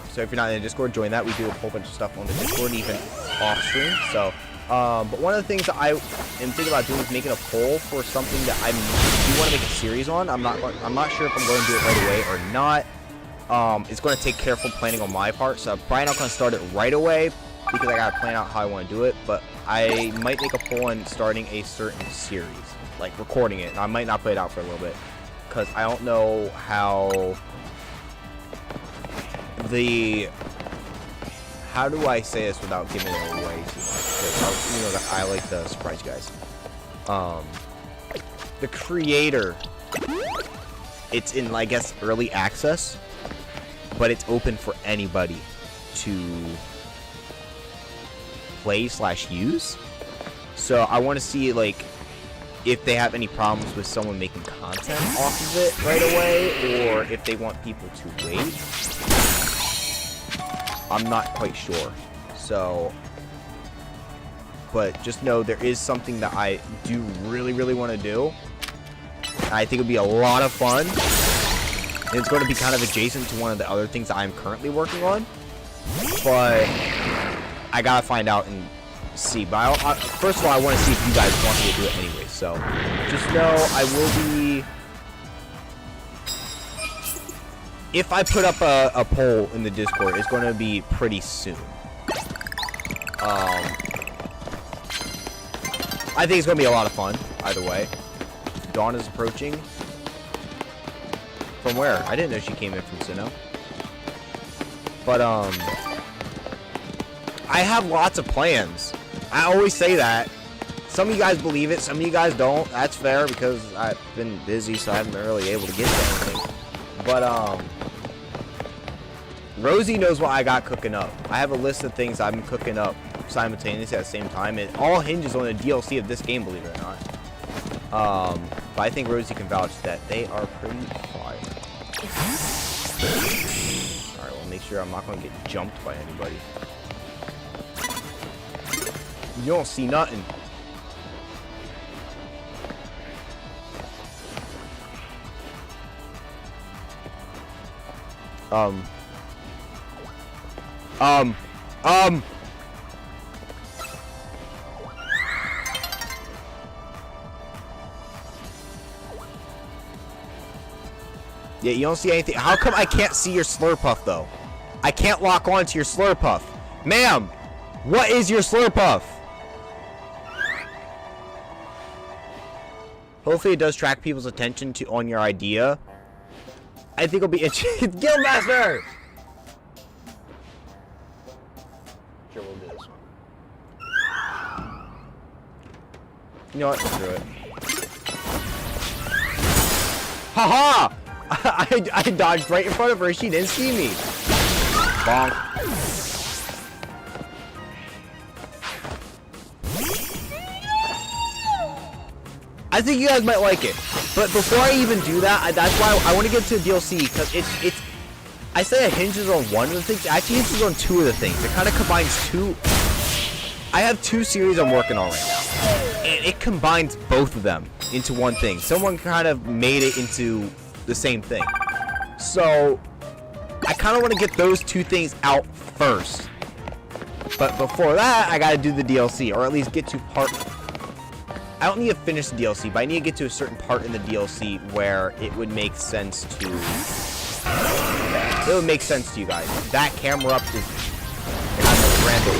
So if you're not in the Discord, join that. We do a whole bunch of stuff on the Discord, even off stream. So But one of the things that I am thinking about doing is making a poll for something that I do want to make a series on. I'm not sure if I'm going to do it right away or not. It's going to take careful planning on my part, so I'm probably not going to start it right away because I got to plan out how I want to do it. But I might make a poll on starting a certain series, like recording it. And I might not put it out for a little bit because I don't know how how do I say this without giving it away too much? Because you know that I like to surprise you guys. The creator, it's in, I guess, early access, but it's open for anybody to play/use. So I want to see, like, if they have any problems with someone making content off of it right away, or if they want people to wait. I'm not quite sure. So, but just know there is something that I do really want to do. I think it'll be a lot of fun. And it's going to be kind of adjacent to one of the other things that I'm currently working on. But I gotta find out and see. But first of all, I want to see if you guys want me to do it anyway. So just know I will be. If I put up a poll in the Discord, it's going to be pretty soon. I think it's going to be a lot of fun, either way. Dawn is approaching. From where? I didn't know she came in from Sinnoh. But, I have lots of plans. I always say that. Some of you guys believe it, some of you guys don't. That's fair, because I've been busy, so I haven't been really able to get to anything. But, Rosie knows what I got cooking up. I have a list of things I'm cooking up simultaneously at the same time. It all hinges on the DLC of this game, believe it or not. But I think Rosie can vouch that they are pretty fire. Alright, well, make sure I'm not going to get jumped by anybody. You don't see nothing. Yeah, you don't see anything. How come I can't see your Slurpuff, though? I can't lock on to your Slurpuff. Ma'am, what is your Slurpuff? Hopefully it does track people's attention on your idea. I think it'll be interesting. Guildmaster! Sure, we'll do this one. You know what? Screw it. Haha! I dodged right in front of her. She didn't see me. Bonk. I think you guys might like it. But before I even do that, that's why I want to get to the DLC, because it's I say it hinges on one of the things. It actually hinges on two of the things. It kind of combines two. I have two series I'm working on right now, and it combines both of them into one thing. Someone kind of made it into the same thing. So I kind of want to get those two things out first. But before that, I got to do the DLC, or at least get to part. I don't need to finish the DLC, but I need to get to a certain part in the DLC where it would make sense to. It would make sense to you guys. That camera up is kind of random.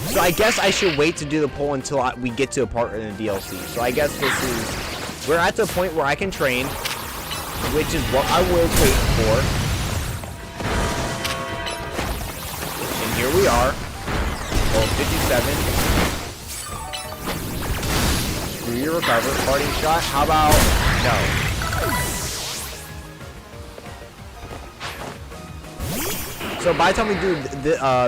So I guess I should wait to do the poll until we get to a part in the DLC. So I guess this is, we're at the point where I can train, which is what I was waiting for. And here we are. Well, 57. Screw your recover. Parting shot. How about no? So by the time we do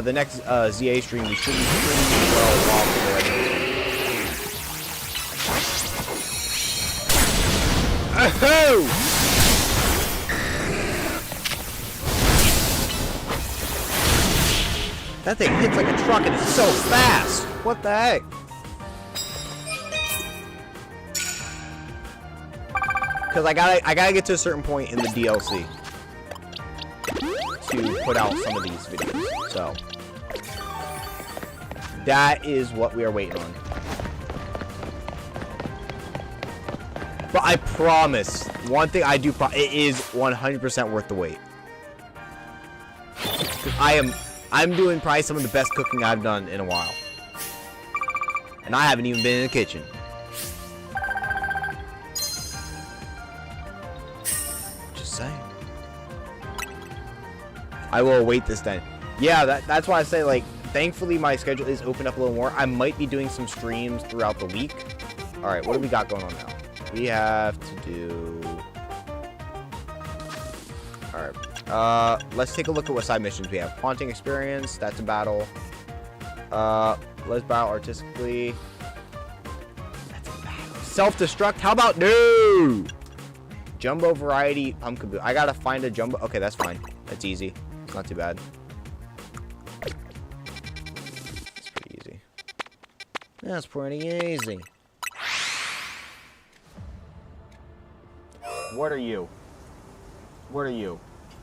the next ZA stream, we should be pretty well off already. Oh! That thing hits like a truck and it's so fast. What the heck? Because I gotta get to a certain point in the DLC. to put out some of these videos. So that is what we are waiting on. But I promise, one thing I do, it is 100% worth the wait. I'm doing probably some of the best cooking I've done in a while. And I haven't even been in the kitchen. Just saying. I will await this then. Yeah, that's why I say, like, thankfully my schedule is opened up a little more. I might be doing some streams throughout the week. Alright, what do we got going on now? We have to do... Alright, let's take a look at what side missions we have. Haunting experience, that's a battle. Let's battle artistically. That's a battle. Self-destruct, how about no? Jumbo variety pumpkin boot. I gotta find a jumbo. Okay, that's fine. That's easy. It's not too bad. It's pretty easy. That's pretty easy. What are you? What are you?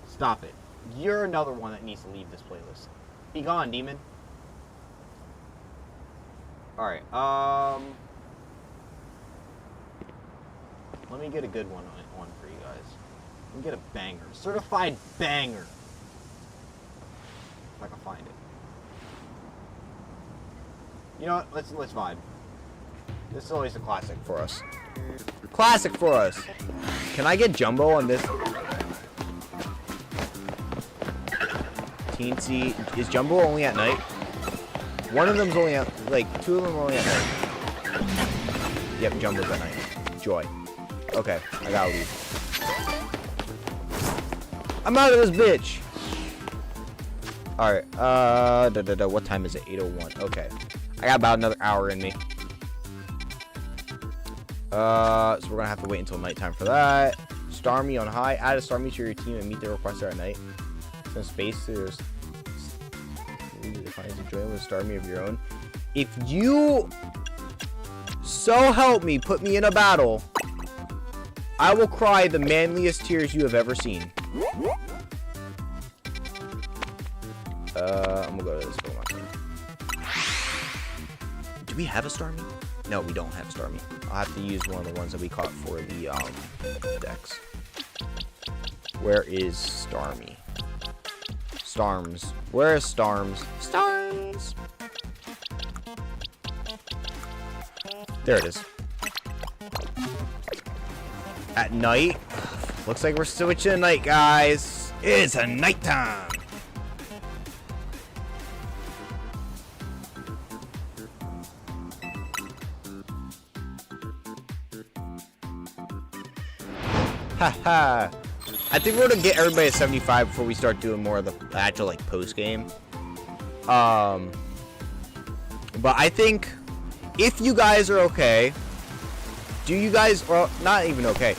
Stop it. You're another one that needs to leave this playlist. Be gone, demon. Alright, let me get a good one for you guys. Let me get a banger. Certified banger. If I can find it. You know what? Let's vibe. This is always a classic for us. Classic for us. Can I get jumbo on this? Teensy. Is jumbo only at night? One of them's only at, like, two of them are only at night. Yep, jumbo's at night. Joy. Okay, I gotta leave. I'm out of this bitch! Alright, what time is it? 8:01. Okay. I got about another hour in me. So we're gonna have to wait until nighttime for that. Starmie on high. Add a Starmie to your team and meet the requester at night. Some space to find enjoyment with a Starmie of your own. If you so help me put me in a battle, I will cry the manliest tears you have ever seen. I'm gonna go to this one. Do we have a Starmie? No, we don't have a Starmie. I'll have to use one of the ones that we caught for the decks. Where is Starmie? Starms. Where is Starms? Starms! There it is. At night? Looks like we're switching to night, guys. It's a nighttime. Haha. I think we're gonna get everybody at 75 before we start doing more of the actual, like, post game. But I think if you guys are okay, do you guys, well, not even okay.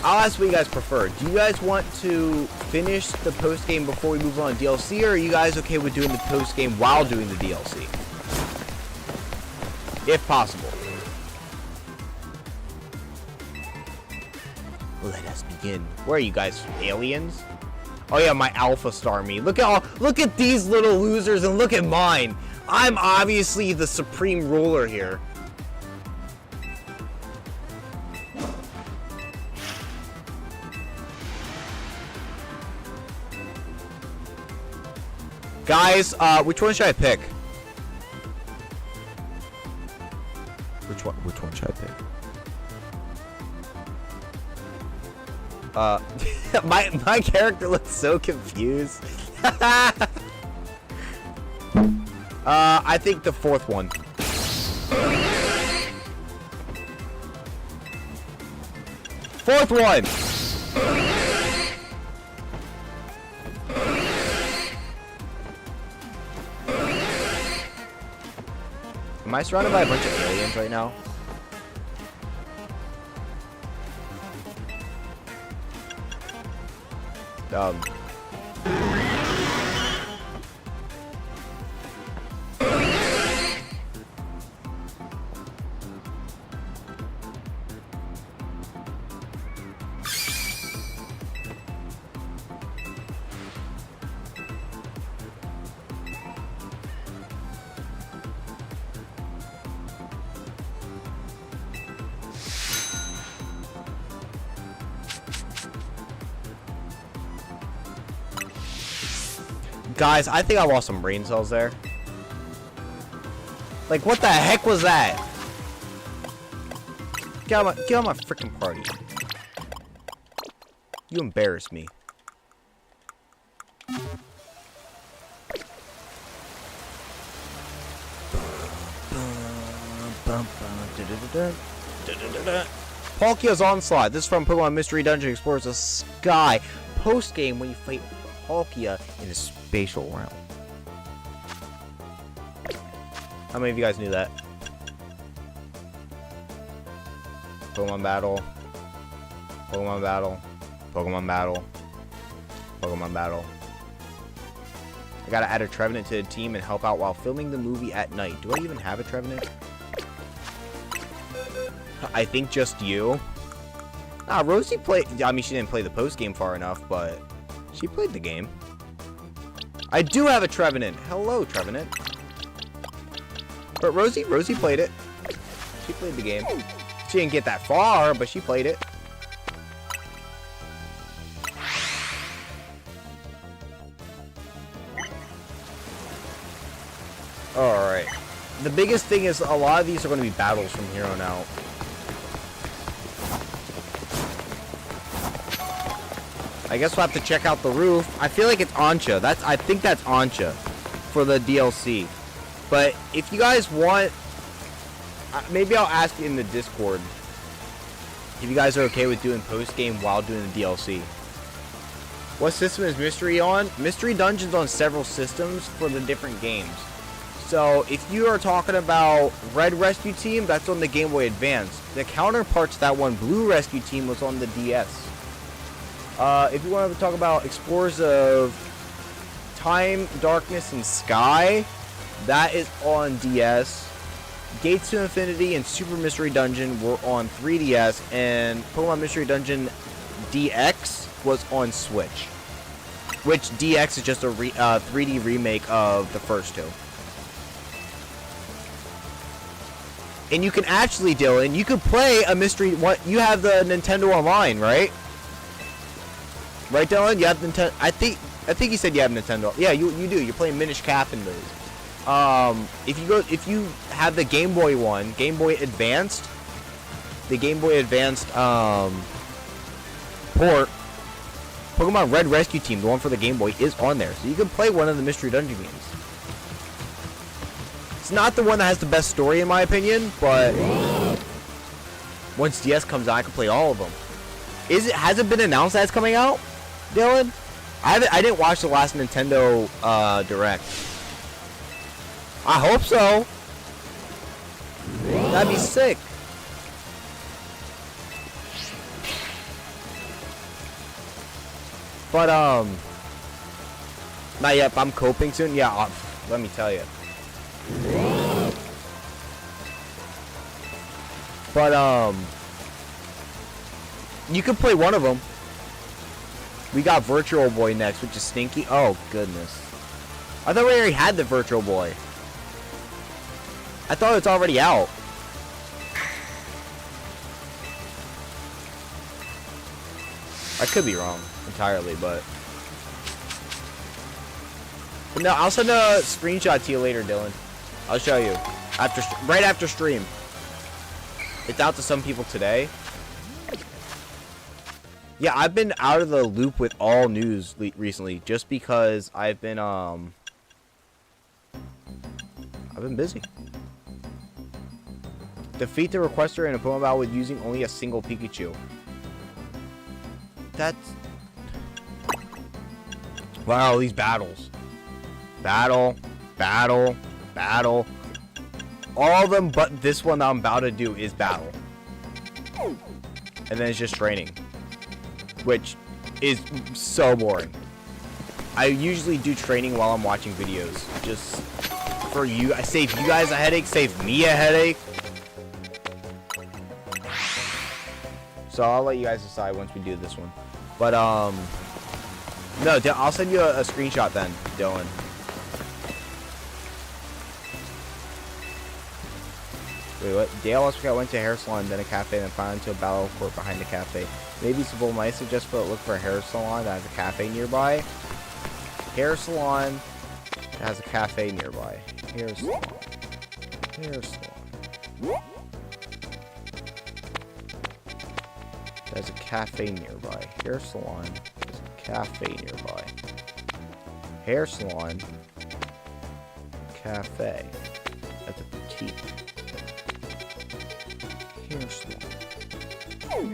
I'll ask what you guys prefer. Do you guys want to finish the post game before we move on to DLC, or are you guys okay with doing the post game while doing the DLC? If possible. Let us begin. Where are you guys? Aliens? Oh yeah, my Alpha Starmie. Look at these little losers and look at mine. I'm obviously the supreme ruler here. Guys, which one should I pick? Which one should I pick? My character looks so confused. I think the fourth one. Fourth one! Am I surrounded by a bunch of aliens right now? Guys, I think I lost some brain cells there. Like, what the heck was that? Get out of my freaking party. You embarrass me. Palkia's Onslaught. This is from Pokemon Mystery Dungeon Explores the Sky. Post-game when you fight Palkia in a spatial realm. How many of you guys knew that? Pokemon Battle. Pokemon Battle. Pokemon Battle. Pokemon Battle. I gotta add a Trevenant to the team and help out while filming the movie at night. Do I even have a Trevenant? I think just you. Nah, Rosie played... I mean, she didn't play the post-game far enough, but she played the game. I do have a Trevenant. Hello, Trevenant. But Rosie played it. She played the game. She didn't get that far, but she played it. Alright. The biggest thing is a lot of these are going to be battles from here on out. I guess we'll have to check out the roof. I feel like it's Ancha. I think that's Ancha for the DLC. But if you guys want, maybe I'll ask in the Discord if you guys are okay with doing post-game while doing the DLC. What system is Mystery on? Mystery Dungeon's on several systems for the different games. So if you are talking about Red Rescue Team, that's on the Game Boy Advance. The counterpart to that one, Blue Rescue Team, was on the DS. If you want to talk about Explorers of Time, Darkness, and Sky, that is on DS. Gates to Infinity and Super Mystery Dungeon were on 3DS, and Pokemon Mystery Dungeon DX was on Switch. Which DX is just a 3D remake of the first two. And you can actually, Dylan, you could play a mystery. What you have the Nintendo Online, right? Right, Dylan? You have Nintendo. I think you said you have Nintendo. Yeah, you do. You're playing Minish Cap and those. If you have the Game Boy one, Game Boy Advanced, the Game Boy Advanced port, Pokemon Red Rescue Team, the one for the Game Boy, is on there, so you can play one of the Mystery Dungeon games. It's not the one that has the best story in my opinion, but once DS comes out, I can play all of them. Has it been announced that it's coming out, Dylan? I didn't watch the last Nintendo Direct. I hope so. That'd be sick. But not yet. I'm coping soon. Yeah, let me tell you. But you can play one of them. We got Virtual Boy next, which is Stinky. Oh goodness. I thought we already had the Virtual Boy. I thought it's already out. I could be wrong entirely, but no, I'll send a screenshot to you later, Dylan. I'll show you right after stream. It's out to some people today. Yeah, I've been out of the loop with all news recently, just because I've been busy. Defeat the requester in a Pokemon battle with using only a single Pikachu. That's... Wow, these battles. Battle. All of them but this one that I'm about to do is battle. And then it's just training. Which is so boring. I usually do training while I'm watching videos. Just for you. I save you guys a headache, save me a headache. So I'll let you guys decide once we do this one. But no, I'll send you a screenshot then, Dylan. Wait, what? Dale last week I went to a hair salon, then a cafe, then finally to a battle court behind the cafe. Maybe some people might suggest look for a hair salon that has a cafe nearby. Hair salon. It has a cafe nearby. Hair salon. Hair salon. There's a cafe nearby. Hair salon. There's a cafe nearby. Hair salon. Cafe. That's a boutique. Hair salon.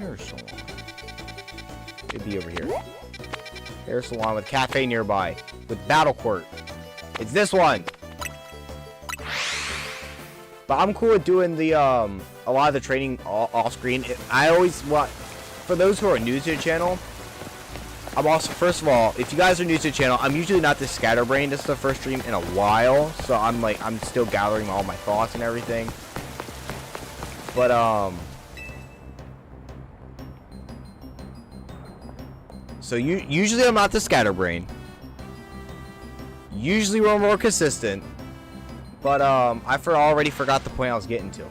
Hair salon. It'd be over here. Hair salon with cafe nearby. With battle court. It's this one! But I'm cool with doing the, a lot of the training off screen. I always want, for those who are new to the channel, I'm also, first of all, if you guys are new to the channel, I'm usually not this scatterbrained. This is the first stream in a while, so I'm still gathering all my thoughts and everything. But, so usually I'm not the scatterbrain. Usually we're more consistent. But, I already forgot the point I was getting to.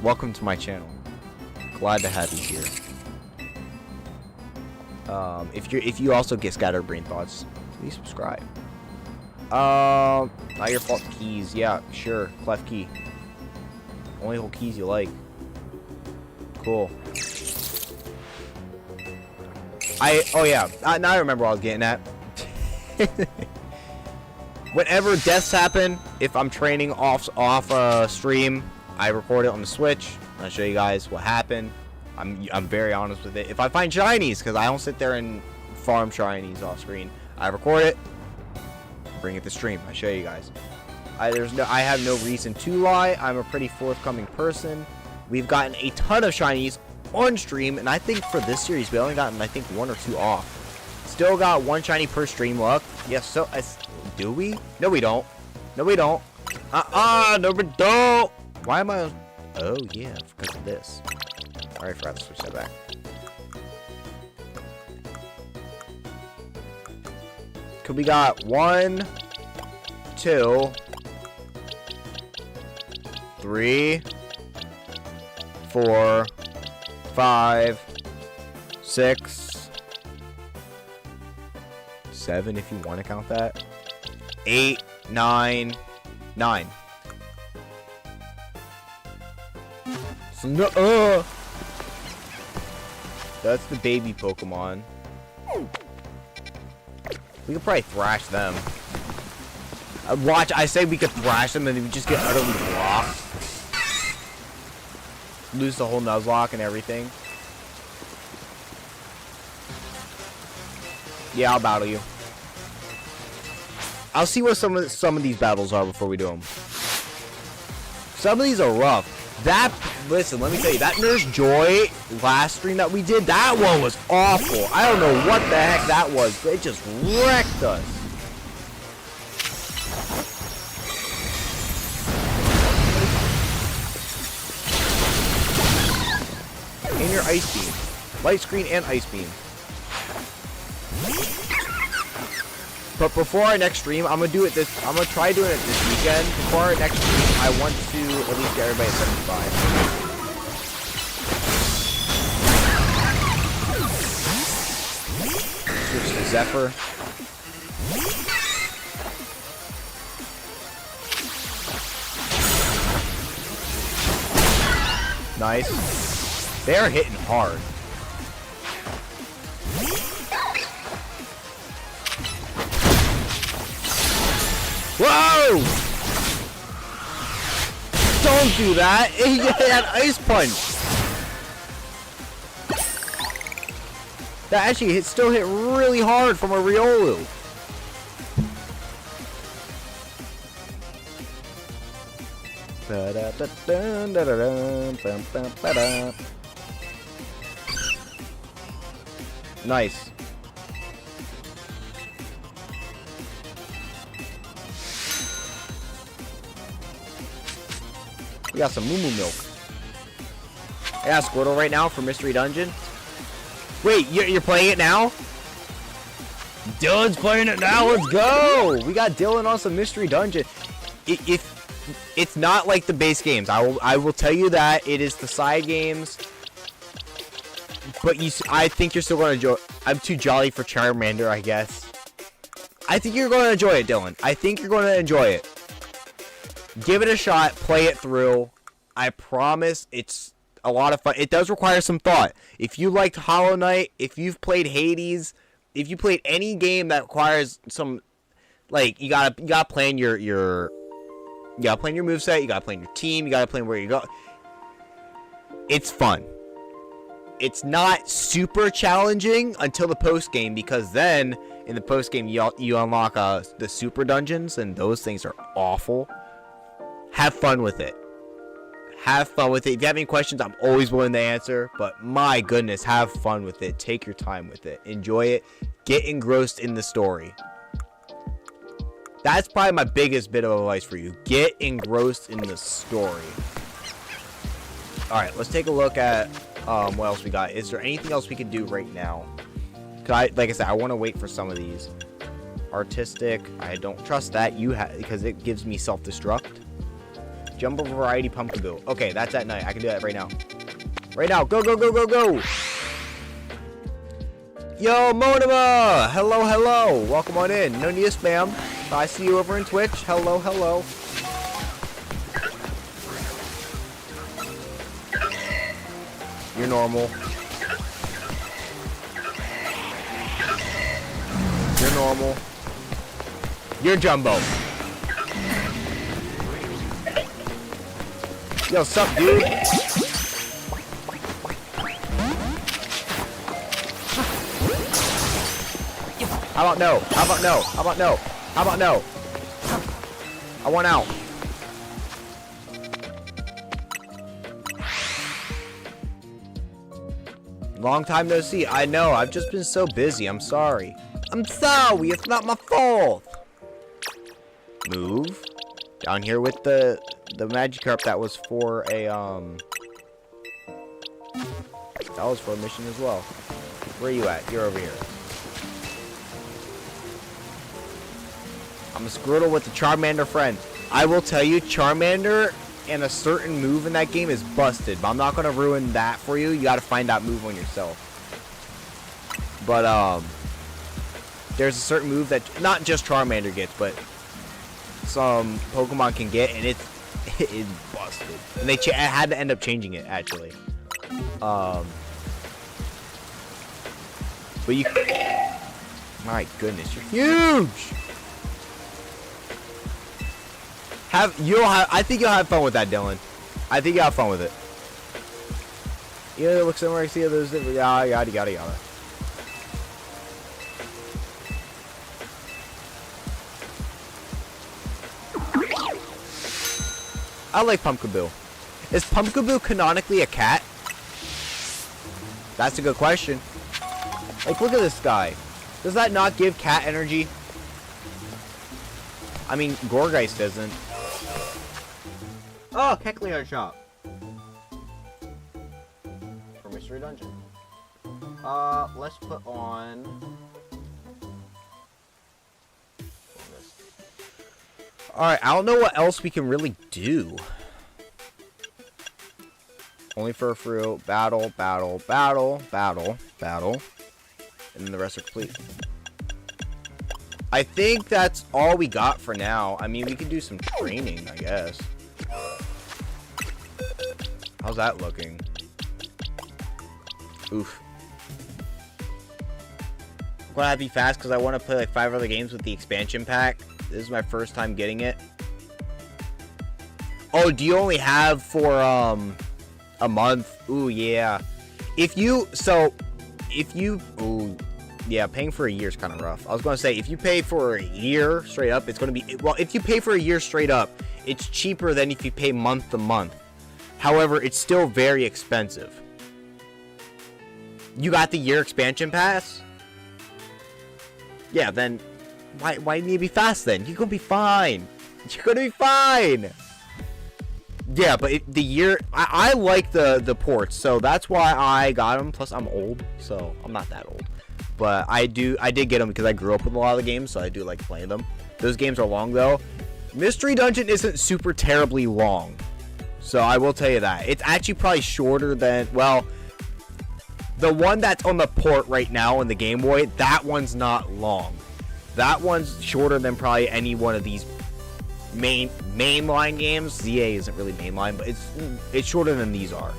Welcome to my channel. Glad to have you here. If you also get scatterbrain thoughts, please subscribe. Not your fault. Keys, yeah, sure. Clef key. Only hold keys you like. Cool. Oh yeah. Now I remember what I was getting at. Whenever deaths happen, if I'm training off stream, I record it on the Switch. I'll show you guys what happened. I'm very honest with it. If I find shinies, because I don't sit there and farm shinies off screen, I record it, bring it to stream. I show you guys. I have no reason to lie. I'm a pretty forthcoming person. We've gotten a ton of shinies on stream, and I think for this series we only gotten, I think, 1 or 2 off. Still got 1 shiny per stream luck. Yes, so do we? No, we don't. No, we don't. No, we don't. Why am I? Oh yeah, because of this. Alright, I forgot to switch that back. Cause we got 1, 2, 3, 4, 5, 6, 7 if you want to count that. 8, 9, 9. So no, that's the baby Pokemon. We could probably thrash them. Watch, I say we could thrash them and then we just get utterly blocked. Lose the whole Nuzlocke and everything. Yeah, I'll battle you. I'll see what some of these battles are before we do them. Some of these are rough. Listen, let me tell you, that Nurse Joy last stream that we did, that one was awful. I don't know what the heck that was, but it just wrecked us. And your Ice Beam. Light Screen and Ice Beam. But before our next stream, I'm gonna try doing it this weekend. Before our next stream, I want to at least get everybody at 75. Switch to Zephyr. Nice. They're hitting hard. Whoa! Don't do that! He had Ice Punch! That actually still hit really hard from a Riolu. Nice. We got some Moo Moo Milk. I got Squirtle right now for Mystery Dungeon. Wait, you're playing it now? Dylan's playing it now. Let's go. We got Dylan on some Mystery Dungeon. If it's not like the base games, I will tell you that it is the side games. But I think you're still gonna enjoy. I'm too jolly for Charmander, I guess. I think you're going to enjoy it, Dylan. I think you're going to enjoy it. Give it a shot. Play it through. I promise it's a lot of fun. It does require some thought. If you liked Hollow Knight, if you've played Hades, if you played any game that requires some, like, you gotta plan your you gotta plan your moveset, you gotta plan your team, you gotta plan where you go. It's fun. It's not super challenging until the post game, because then in the post game you unlock the super dungeons, and those things are awful. Have fun with it. Have fun with it. If you have any questions, I'm always willing to answer. But my goodness, have fun with it. Take your time with it. Enjoy it. Get engrossed in the story. That's probably my biggest bit of advice for you. Get engrossed in the story. Alright, let's take a look at what else we got. Is there anything else we can do right now? Like I said, I want to wait for some of these. Artistic, I don't trust that. Because it gives me self-destruct. Jumbo Variety Pumpkaboo. Okay, that's at night. I can do that right now. Right now. Go, go, go, go, go. Yo, Monima. Hello, hello. Welcome on in. No need to spam. I see you over in Twitch. Hello, hello. You're normal. You're normal. You're Jumbo. Yo, sup, dude? How about no? How about no? How about no? How about no? I want out. Long time no see. I know. I've just been so busy. I'm sorry. I'm sorry. It's not my fault. Move. Down here with the Magikarp that was for a that was for a mission as well. Where are you at? You're over here. I'm a Squirtle with the Charmander friend. I will tell you, Charmander and a certain move in that game is busted, but I'm not gonna ruin that for you. You gotta find that move on yourself. But there's a certain move that not just Charmander gets, but some Pokemon can get, and it's busted. And they had to end up changing it, actually. But you, my goodness, you're huge. I think you'll have fun with that, Dylan. I think you'll have fun with it. Yeah, it looks similar. I see those. Yada yada yada yada. I like Pumpkaboo. Is Pumpkaboo canonically a cat? That's a good question. Like, look at this guy. Does that not give cat energy? I mean, Gorgeist doesn't. Oh, Kecleon shop. For Mystery Dungeon. Let's put on this. Alright, I don't know what else we can really do. Only for a fruit. Battle, battle, battle, battle, battle. And then the rest are complete. I think that's all we got for now. I mean, we could do some training, I guess. How's that looking? Oof. I'm gonna have to be fast because I want to play like 5 other games with the expansion pack. This is my first time getting it. Oh, do you only have for a month? Ooh, yeah. Ooh, yeah, paying for a year is kind of rough. I was gonna say, if you pay for a year straight up, it's gonna be, well, if you pay for a year straight up, it's cheaper than if you pay month to month. However, it's still very expensive. You got the year expansion pass? Yeah, then why need to be fast then? You're gonna be fine. You're gonna be fine. Yeah, but the year, I like the ports, so that's why I got them. Plus, I'm old, so I'm not that old. But I did get them because I grew up with a lot of the games, so I do like playing them. Those games are long though. Mystery Dungeon isn't super terribly long, so I will tell you that. It's actually probably shorter than, well, the one that's on the port right now in the Game Boy, that one's not long. That one's shorter than probably any one of these mainline games. ZA isn't really mainline, but it's shorter than these are.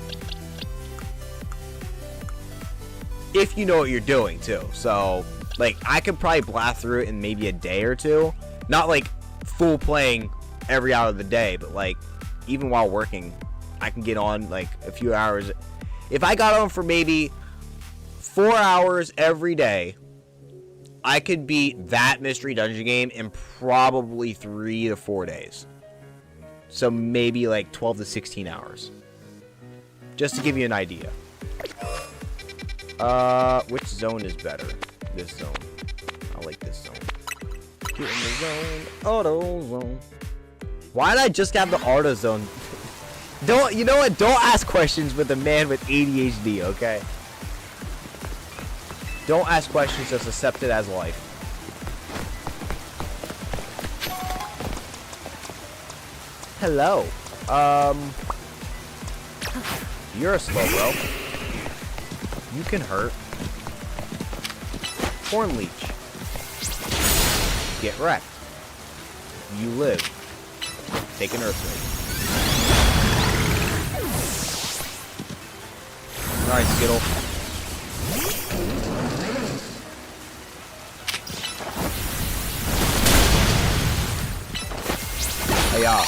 If you know what you're doing too. So like I could probably blast through it in maybe a day or two. Not like full playing every hour of the day, but like even while working, I can get on like a few hours. If I got on for maybe 4 hours every day, I could beat that mystery dungeon game in probably 3 to 4 days. So maybe like 12 to 16 hours. Just to give you an idea. Which zone is better? This zone. I like this zone. Get in the zone. Auto zone. Why did I just have the auto zone? Don't, you know what? Don't ask questions with a man with ADHD, okay? Don't ask questions, just accept it as life. Hello. You're a slow bro. You can hurt. Horn leech. Get wrecked. You live. Take an earthquake. Alright, Skittle. Hey, y'all.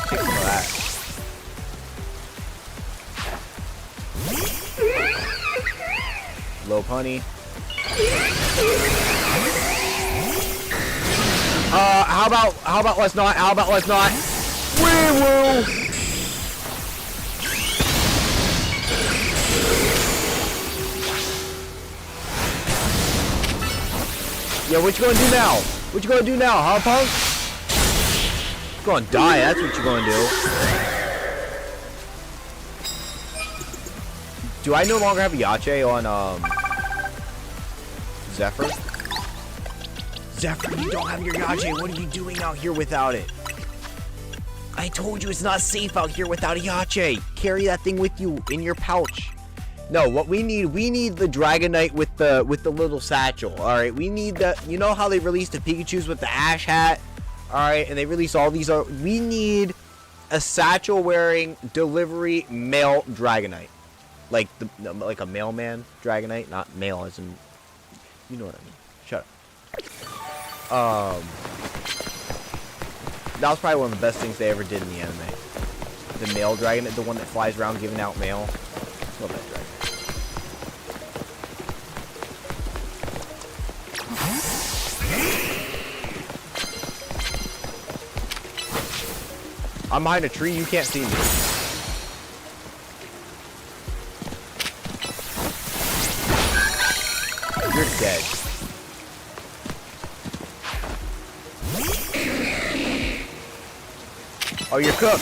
Take some of that. Low punny. How about let's not? How about let's not? Wee woo! Yeah, what you gonna do now? What you gonna do now, huh, punk? You're gonna die, that's what you're gonna do. Do I no longer have Yache on, Zephyr? Zephyr, you don't have your Yache. What are you doing out here without it? I told you it's not safe out here without a Yache. Carry that thing with you in your pouch. No, what we need the Dragonite with the little satchel. All right, we need the. You know how they released the Pikachu's with the Ash hat. All right, and they released all these. We need a satchel wearing delivery male Dragonite, like a mailman Dragonite, not male as in. You know what I mean. Shut up. That was probably one of the best things they ever did in the anime. The male Dragonite, the one that flies around giving out mail. Love that dragon. I'm behind a tree, you can't see me. You're dead. Oh, you're cooked.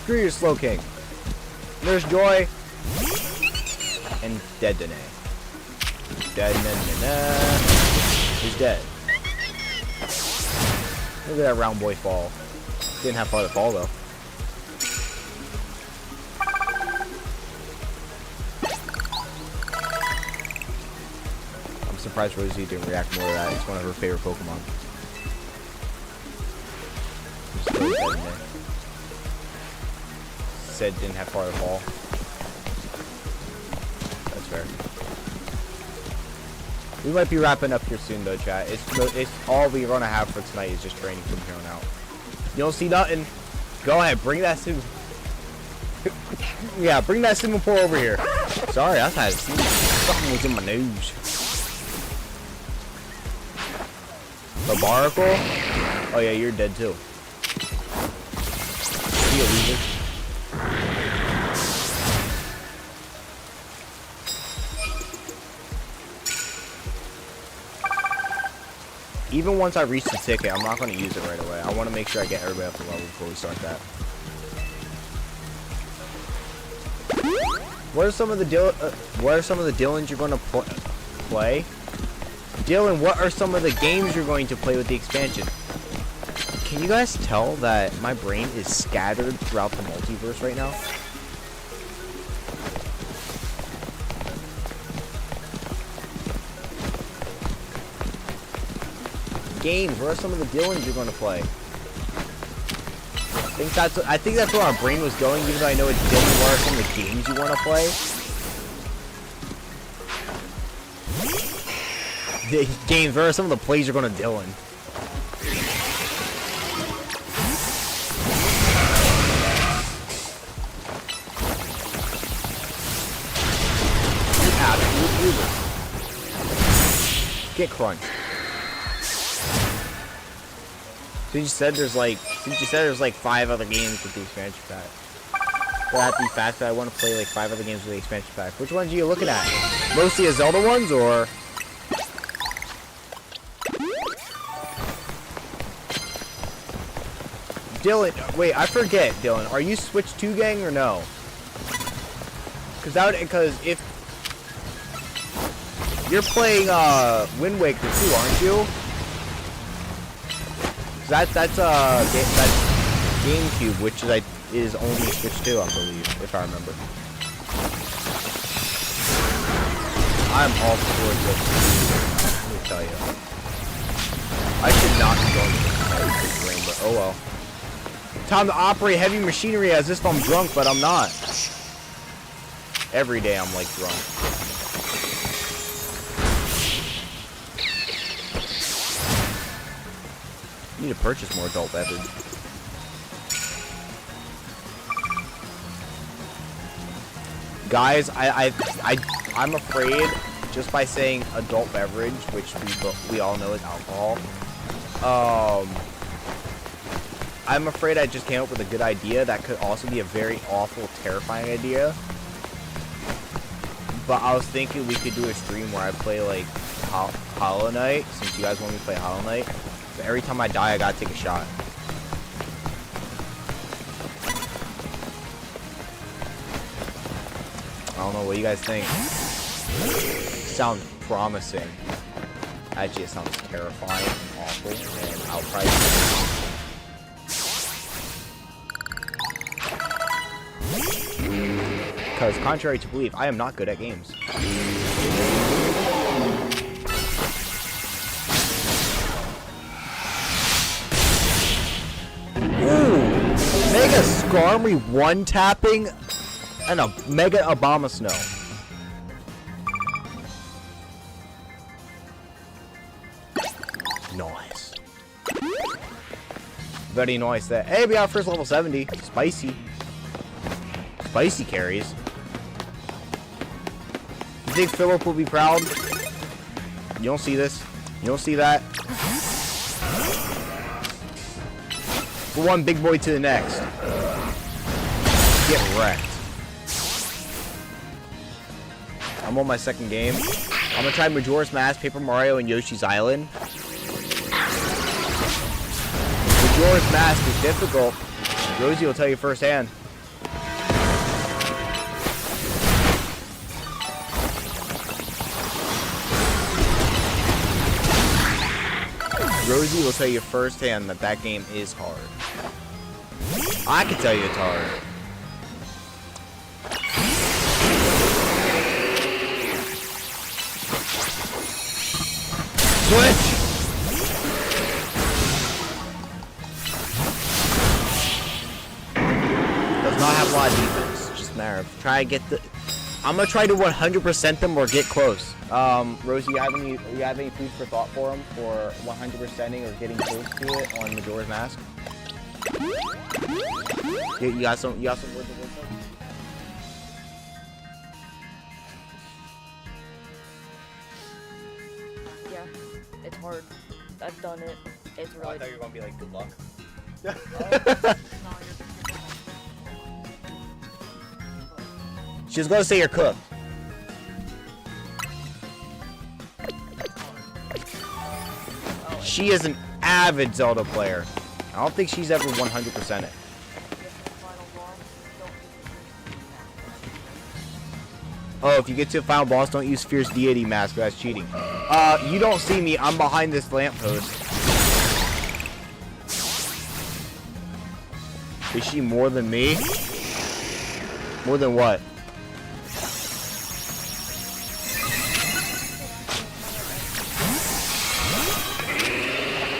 Screw your slow king. There's Joy. And dead Danae. Dead Danae. He's dead. Look at that round boy fall. Didn't have far to fall though. I'm surprised Rosie didn't react more to that. It's one of her favorite Pokemon. Just throw it dead in there. Said didn't have far to fall. That's fair. We might be wrapping up here soon though, chat. It's all we're gonna have for tonight is just training from here on out. You don't see nothing? Go ahead, bring that sim. Yeah, bring that Singapore over here. Sorry, I had something was in my nose. The Baracle? Oh yeah, you're dead too. See you, loser. Even once I reach the ticket, I'm not going to use it right away. I want to make sure I get everybody up to level before we start that. What are some of the Dylans you're going to play? Dylan, what are some of the games you're going to play with the expansion? Can you guys tell that my brain is scattered throughout the multiverse right now? games? What are some of the Dylans you're going to play? I think that's where our brain was going, even though I know it's Dylan. What are some of the games you want to play? The games, where are some of the plays you're going to Dylan? Get crunched. Since you said there's like 5 other games with the expansion pack. But at the fact that I want to play like 5 other games with the expansion pack. Which ones are you looking at? Mostly the Zelda ones, or? Dylan, wait, I forget, Dylan. Are you Switch 2 gang or no? Because if you're playing Wind Waker too, aren't you? That's GameCube, which is only Switch 2, I believe, if I remember. I'm all for this. Let me tell you. I should not be going to this brain, but oh well. Time to operate heavy machinery as if I'm drunk, but I'm not. Every day I'm like drunk. You need to purchase more adult beverage. Guys, I'm afraid just by saying adult beverage, which we all know is alcohol. I'm afraid I just came up with a good idea that could also be a very awful, terrifying idea. But I was thinking we could do a stream where I play like Hollow Knight, since you guys want me to play Hollow Knight. But every time I die, I gotta take a shot. I don't know, what do you guys think? Sounds promising. Actually, it sounds terrifying and awful, and I'll probably... Because contrary to belief, I am not good at games. Ooh! Mega Skarmory one-tapping and a Mega Obama Snow. Nice. Very nice there. Hey, we got our first level 70. Spicy. Spicy carries. You think Philip will be proud? You don't see this? You don't see that? From one big boy to the next. Get wrecked. I'm on my second game. I'm gonna try Majora's Mask, Paper Mario, and Yoshi's Island. Majora's Mask is difficult. Rosie will tell you firsthand. Rosie will tell you firsthand that that game is hard. I can tell you it's hard. Switch! Does not have a lot of defense. Just a matter of try to get the... I'm gonna try to 100% them or get close. Rosie, you have any food for thought for him for 100%ing or getting close to it on Majora's Mask? You got some words of wisdom? Yeah, it's hard. I've done it. It's really. I thought you were gonna be like, good luck. She was gonna say you're cooked. She is an avid Zelda player. I don't think she's ever 100% it. Oh, if you get to the final boss, don't use Fierce Deity Mask. That's cheating. You don't see me. I'm behind this lamppost. Is she more than me? More than what?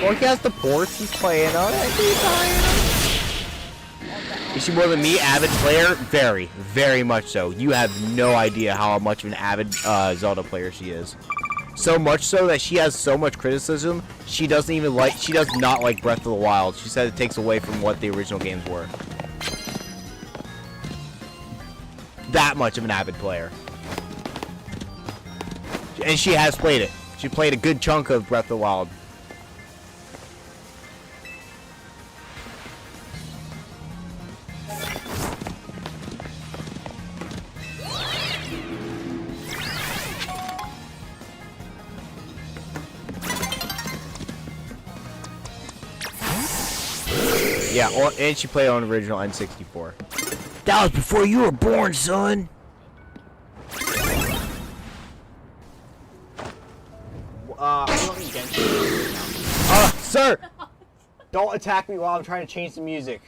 Well, he has the ports. He's playing on it. He's playing on it. Is she more than me, avid player? Very, very much so. You have no idea how much of an avid Zelda player she is. So much so that she has so much criticism. She does not like Breath of the Wild. She said it takes away from what the original games were. That much of an avid player. And she has played it. She played a good chunk of Breath of the Wild. Yeah, and she played on original N64. That was before you were born, son. Sir! Don't attack me while I'm trying to change the music.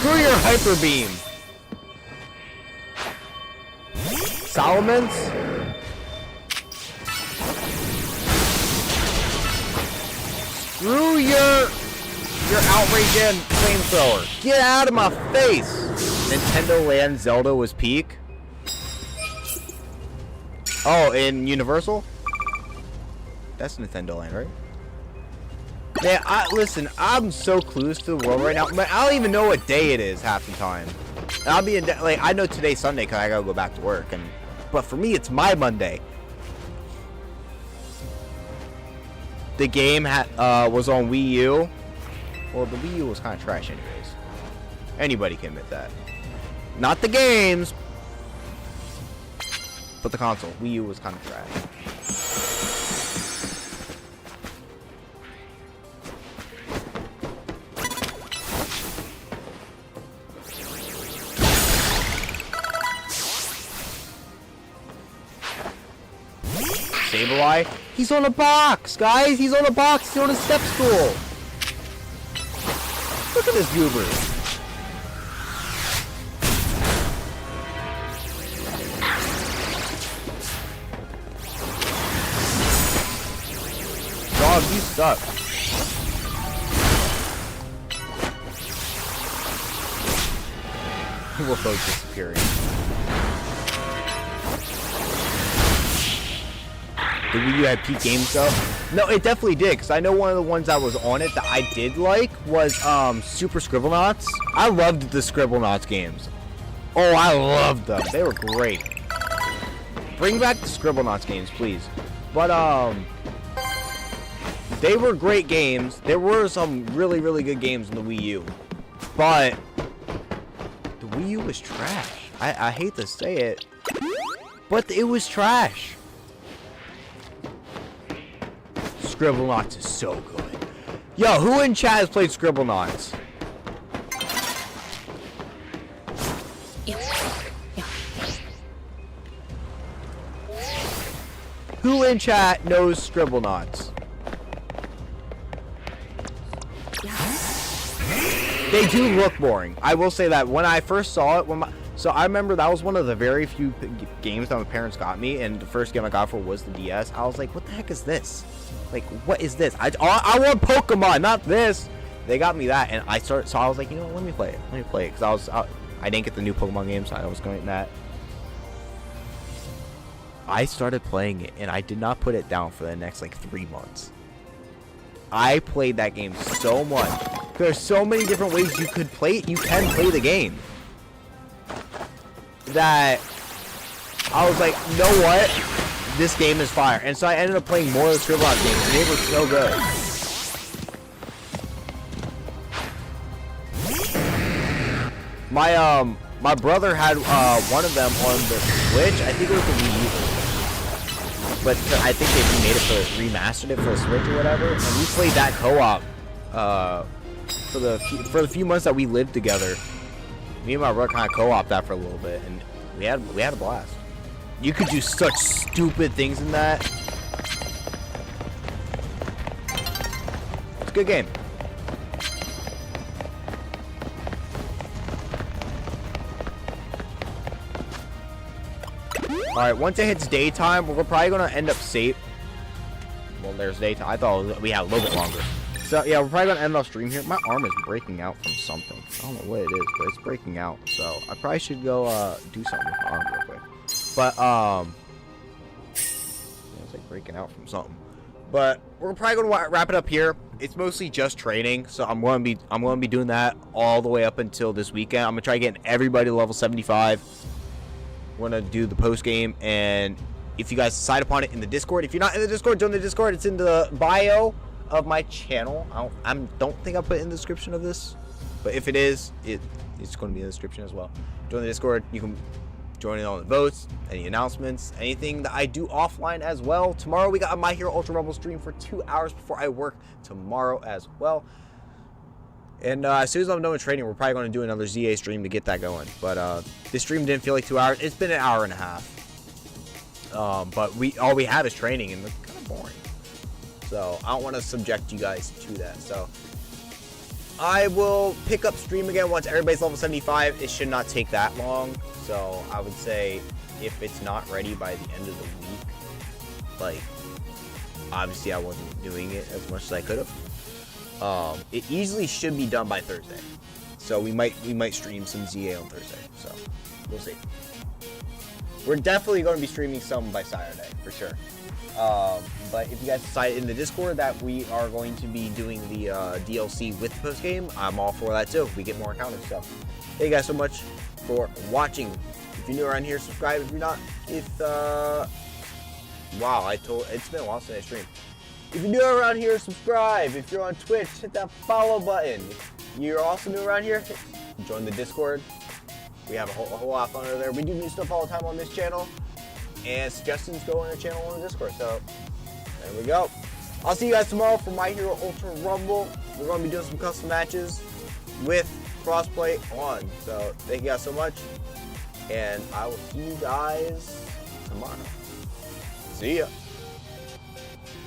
Screw your hyper beam. Solomon's? Screw your outrage and flamethrower. Get out of my face. Nintendo Land Zelda was peak. Oh, in Universal? That's Nintendo Land, right? Man, listen, I'm so clueless to the world right now. I don't even know what day it is half the time. And I'll be like, I know today's Sunday because I gotta go back to work, but for me, it's my Monday. The game was on Wii U. Well, the Wii U was kind of trash anyways. Anybody can admit that. Not the games, but the console. Wii U was kind of trash. Sableye? He's on a box, guys! He's on a box! He's on a step stool! Look at this goober! Dog, you suck. We're both disappearing. The Wii U had peak games though? No, it definitely did, because I know one of the ones that was on it that I did like was Super Scribblenauts. I loved the Scribblenauts games. Oh, I loved them. They were great. Bring back the Scribblenauts games, please. But they were great games. There were some really, really good games in the Wii U. But the Wii U was trash. I hate to say it, but it was trash. Scribblenauts is so good. Yo, who in chat has played Scribblenauts? Who in chat knows Scribblenauts? They do look boring. I will say that when I first saw it, so I remember that was one of the very few games that my parents got me, and the first game I got for was the DS. I was like, what the heck is this? Like, what is this? I want Pokemon, not this. They got me that, and I was like, you know what, let me play it. Let me play it, because I didn't get the new Pokemon game, so I was going that. I started playing it, and I did not put it down for the next, like, 3 months. I played that game so much. There's so many different ways you could play it. You can play the game. That I was like, you know what? This game is fire. And so I ended up playing more of the Scribblenauts games, and they were so good. My brother had one of them on the Switch. I think it was the Wii U. But I think they remade it remastered it for the Switch or whatever. And we played that co-op for the few months that we lived together. Me and my brother kind of co-opted that for a little bit, and we had a blast. You could do such stupid things in that. It's a good game. Alright, once it hits daytime, we're probably going to end up safe. Well, there's daytime. I thought we had a little bit longer. So, yeah, we're probably going to end off stream here. My arm is breaking out from something. I don't know what it is, but it's breaking out. So, I probably should go do something with my arm real quick. But, yeah, it's like breaking out from something. But we're probably going to wrap it up here. It's mostly just training, so I'm going to be doing that all the way up until this weekend. I'm going to try getting everybody to level 75. We're going to do the post game, and if you guys decide upon it in the Discord, if you're not in the Discord, join the Discord. It's in the bio of my channel. I don't think I put it in the description of this, but if it is, it's going to be in the description as well. Join the Discord. You can join in on the votes, any announcements, anything that I do offline as well. Tomorrow we got a My Hero Ultra Rumble stream for 2 hours before I work tomorrow as well. And as soon as I'm done with training, we're probably going to do another ZA stream to get that going. But this stream didn't feel like 2 hours. It's been an hour and a half. But all we have is training, and it's kind of boring. So I don't want to subject you guys to that. So I will pick up stream again once everybody's level 75. It should not take that long. So I would say if it's not ready by the end of the week, like, obviously I wasn't doing it as much as I could have. It easily should be done by Thursday. So we might stream some ZA on Thursday. So we'll see. We're definitely going to be streaming some by Saturday for sure. But if you guys decide in the Discord that we are going to be doing the DLC with post game, I'm all for that too. We get more encounters. So thank you guys so much for watching. If you're new around here, subscribe. If you're not, wow, it's been a while since I streamed. If you're new around here, subscribe. If you're on Twitch, hit that follow button. You're also new around here, join the Discord. We have a whole lot of fun over there. We do new stuff all the time on this channel. And suggestions go on the channel on the Discord. So, there we go. I'll see you guys tomorrow for My Hero Ultra Rumble. We're going to be doing some custom matches with crossplay on. So, thank you guys so much. And I will see you guys tomorrow. See ya.